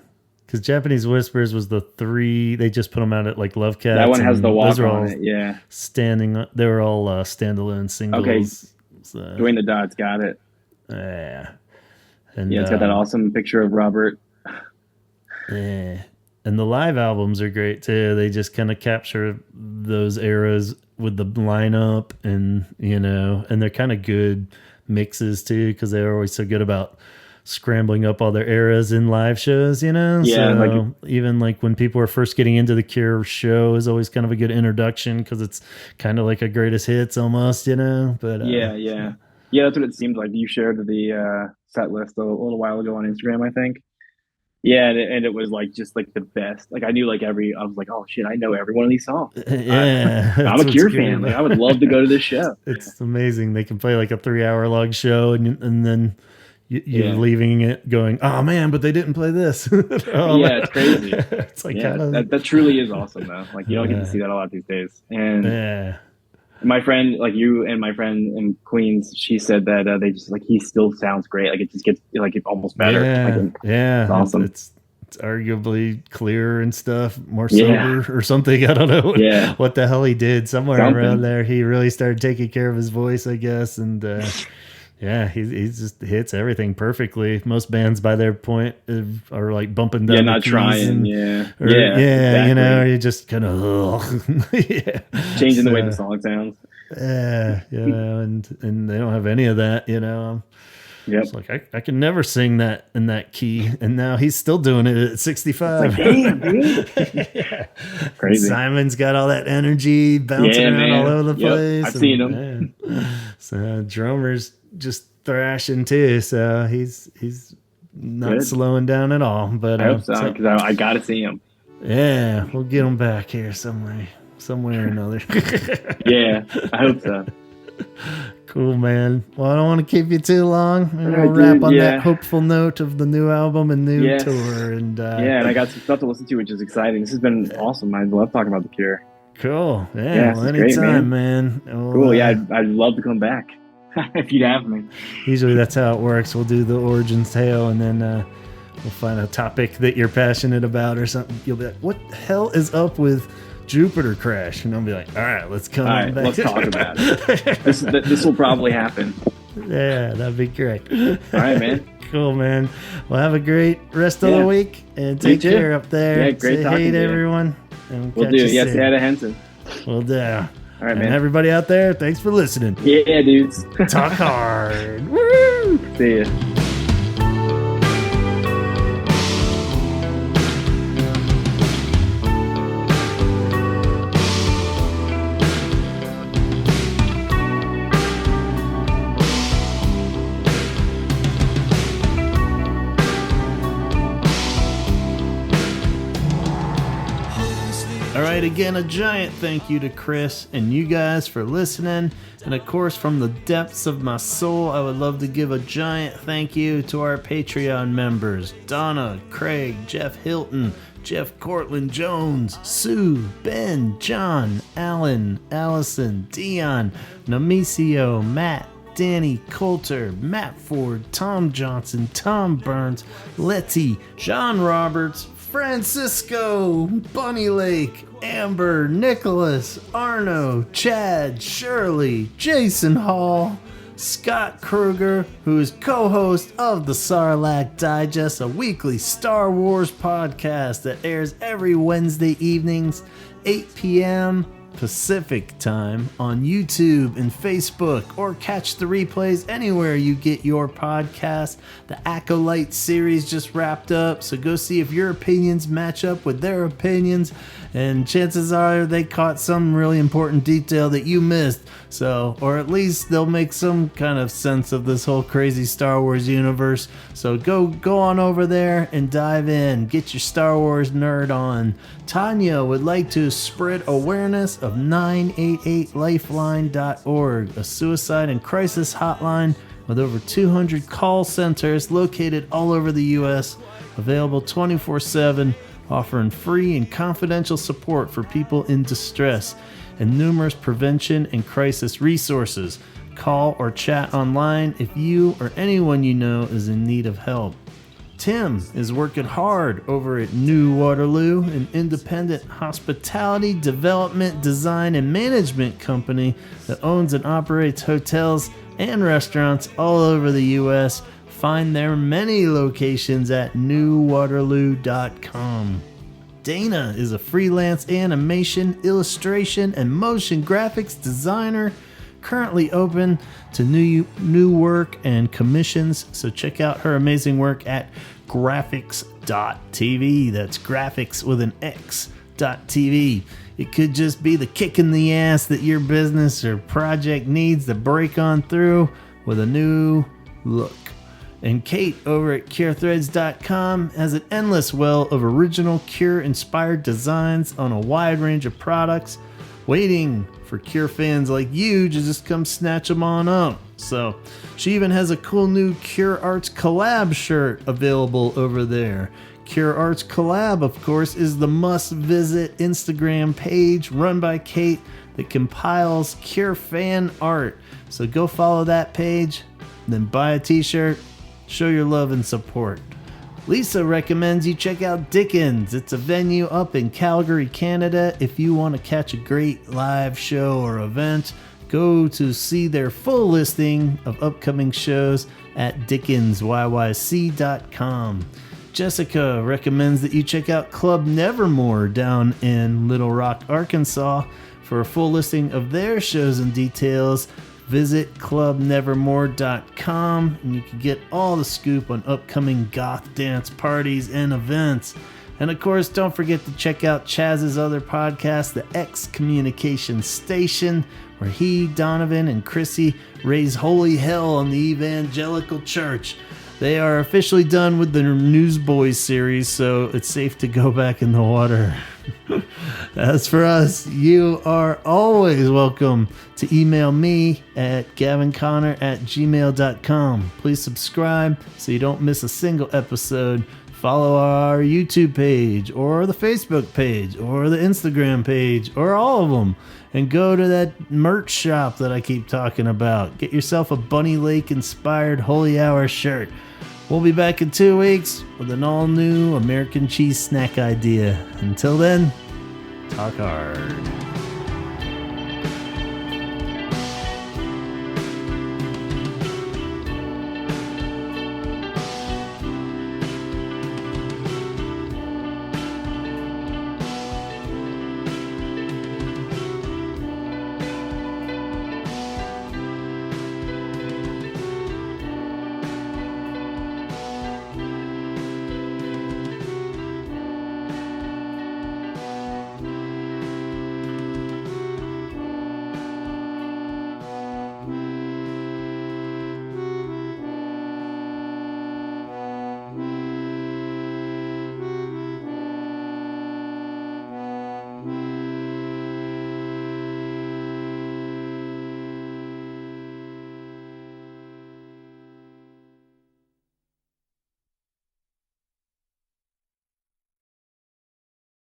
Speaker 1: Because Japanese Whispers was the 3. They just put them out at like Love Cats.
Speaker 2: That one has the walk on it. Yeah.
Speaker 1: They were all standalone singles.
Speaker 2: Okay.
Speaker 1: So,
Speaker 2: Dwayne the Dots got it.
Speaker 1: Yeah. And
Speaker 2: it's got that awesome picture of Robert.
Speaker 1: Yeah. And the live albums are great too. They just kind of capture those eras with the lineup and, and they're kind of good mixes too, because they're always so good about scrambling up all their eras in live shows, Yeah. So even like when people are first getting into the Cure show is always kind of a good introduction because it's kind of like a greatest hits almost, But
Speaker 2: yeah, that's what it seemed like. You shared the set list a little while ago on Instagram, I think. Yeah, and it was like just like the best. Like I knew I was like, oh shit, I know every one of these songs.
Speaker 1: Yeah,
Speaker 2: I'm a Cure fan. Like I would love to go to this show.
Speaker 1: It's amazing. They can play like a 3-hour-long show, and then you're leaving it going, oh man, but they didn't play this.
Speaker 2: It's crazy.
Speaker 1: It's like
Speaker 2: that truly is awesome though. Like you don't get to see that a lot these days. And my friend, like you and my friend in Queens, she said that they just like he still sounds great. Like it just gets like almost better. It's awesome.
Speaker 1: It's arguably clearer and stuff, more sober or something. I don't know what the hell he did somewhere around there. He really started taking care of his voice, I guess, and he just hits everything perfectly. Most bands by their point are like bumping down.
Speaker 2: Not trying.
Speaker 1: Exactly. You just kind of
Speaker 2: changing the way the song sounds.
Speaker 1: And they don't have any of that. It's like I can never sing that in that key, and now he's still doing it at 65.
Speaker 2: It's like, damn, dude. Crazy.
Speaker 1: Simon's got all that energy bouncing around all over the place.
Speaker 2: I've seen him.
Speaker 1: So drummer's just thrashing too, so he's not slowing down at all. But
Speaker 2: I hope so, because I gotta see him.
Speaker 1: Yeah, we'll get him back here somewhere or another.
Speaker 2: Yeah, I hope so.
Speaker 1: Cool, man. Well, I don't want to keep you too long. We'll wrap on that hopeful note of the new album and new tour. And
Speaker 2: and I got some stuff to listen to, which is exciting. This has been awesome. I love talking about the Cure.
Speaker 1: Cool. Yeah, well, anytime, man. Well,
Speaker 2: cool. Yeah, I'd love to come back if you'd have me.
Speaker 1: Usually that's how it works. We'll do the origins tale, and then we'll find a topic that you're passionate about or something. You'll be like, what the hell is up with Jupiter Crash? And I'll be like, all right, let's come back.
Speaker 2: Let's talk about it. This will probably happen.
Speaker 1: Yeah, that'd be great.
Speaker 2: All right, man.
Speaker 1: Cool, man. Well, have a great rest of the week, and take care up there.
Speaker 2: Yeah, great
Speaker 1: say
Speaker 2: talking
Speaker 1: hey
Speaker 2: to
Speaker 1: everyone.
Speaker 2: And we'll do. Yeah, say hi to Henson.
Speaker 1: We'll do. All
Speaker 2: right, man.
Speaker 1: Everybody out there, thanks for listening.
Speaker 2: Yeah, dudes.
Speaker 1: Talk hard. Woo!
Speaker 2: See ya.
Speaker 1: Again, a giant thank you to Chris and you guys for listening. And of course, from the depths of my soul, I would love to give a giant thank you to our Patreon members: Donna, Craig, Jeff Hilton, Jeff Cortland Jones, Sue, Ben, John, Alan, Allison, Dion, Namicio, Matt, Danny Coulter, Matt Ford, Tom Johnson, Tom Burns, Letty, John Roberts, Francisco, Bunny Lake, Amber, Nicholas, Arno, Chad, Shirley, Jason Hall, Scott Kruger, who is co-host of the Sarlacc Digest, a weekly Star Wars podcast that airs every Wednesday evenings, 8 p.m. Pacific time on YouTube and Facebook, or catch the replays anywhere you get your podcast. The Acolyte series just wrapped up, so go see if your opinions match up with their opinions, and chances are they caught some really important detail that you missed, so, or at least they'll make some kind of sense of this whole crazy Star Wars universe. So go on over there and dive in, get your Star Wars nerd on. Tanya would like to spread awareness of 988lifeline.org, a suicide and crisis hotline with over 200 call centers located all over the U.S., available 24/7, offering free and confidential support for people in distress, and numerous prevention and crisis resources. Call or chat online if you or anyone you know is in need of help. Tim is working hard over at New Waterloo, an independent hospitality development, design, and management company that owns and operates hotels and restaurants all over the U.S. Find their many locations at newwaterloo.com. Dana is a freelance animation, illustration, and motion graphics designer, currently open to new work and commissions, so check out her amazing work at graphics.tv. That's graphics with an X.tv. It could just be the kick in the ass that your business or project needs to break on through with a new look. And Kate over at CureThreads.com has an endless well of original Cure-inspired designs on a wide range of products, waiting for Cure fans like you to just come snatch them on up. So she even has a cool new Cure Arts Collab shirt available over there. Cure Arts Collab, of course, is the must-visit Instagram page run by Kate that compiles Cure fan art. So go follow that page, then buy a t-shirt, show your love and support. Lisa recommends you check out Dickens. It's a venue up in Calgary, Canada. If you want to catch a great live show or event, go to see their full listing of upcoming shows at dickensyyc.com. Jessica recommends that you check out Club Nevermore down in Little Rock, Arkansas. For a full listing of their shows and details, visit clubnevermore.com, and you can get all the scoop on upcoming goth dance parties and events. And of course, don't forget to check out Chaz's other podcast, the X Communication Station, where he, Donovan, and Chrissy raise holy hell on the evangelical church. They are officially done with the Newsboys series, so it's safe to go back in the water. As for us, you are always welcome to email me at gavinconnor@gmail.com. Please subscribe so you don't miss a single episode. Follow our YouTube page, or the Facebook page, or the Instagram page, or all of them. And go to that merch shop that I keep talking about. Get yourself a Bunny Lake inspired Holy Hour shirt. We'll be back in 2 weeks with an all new American cheese snack idea. Until then, talk hard.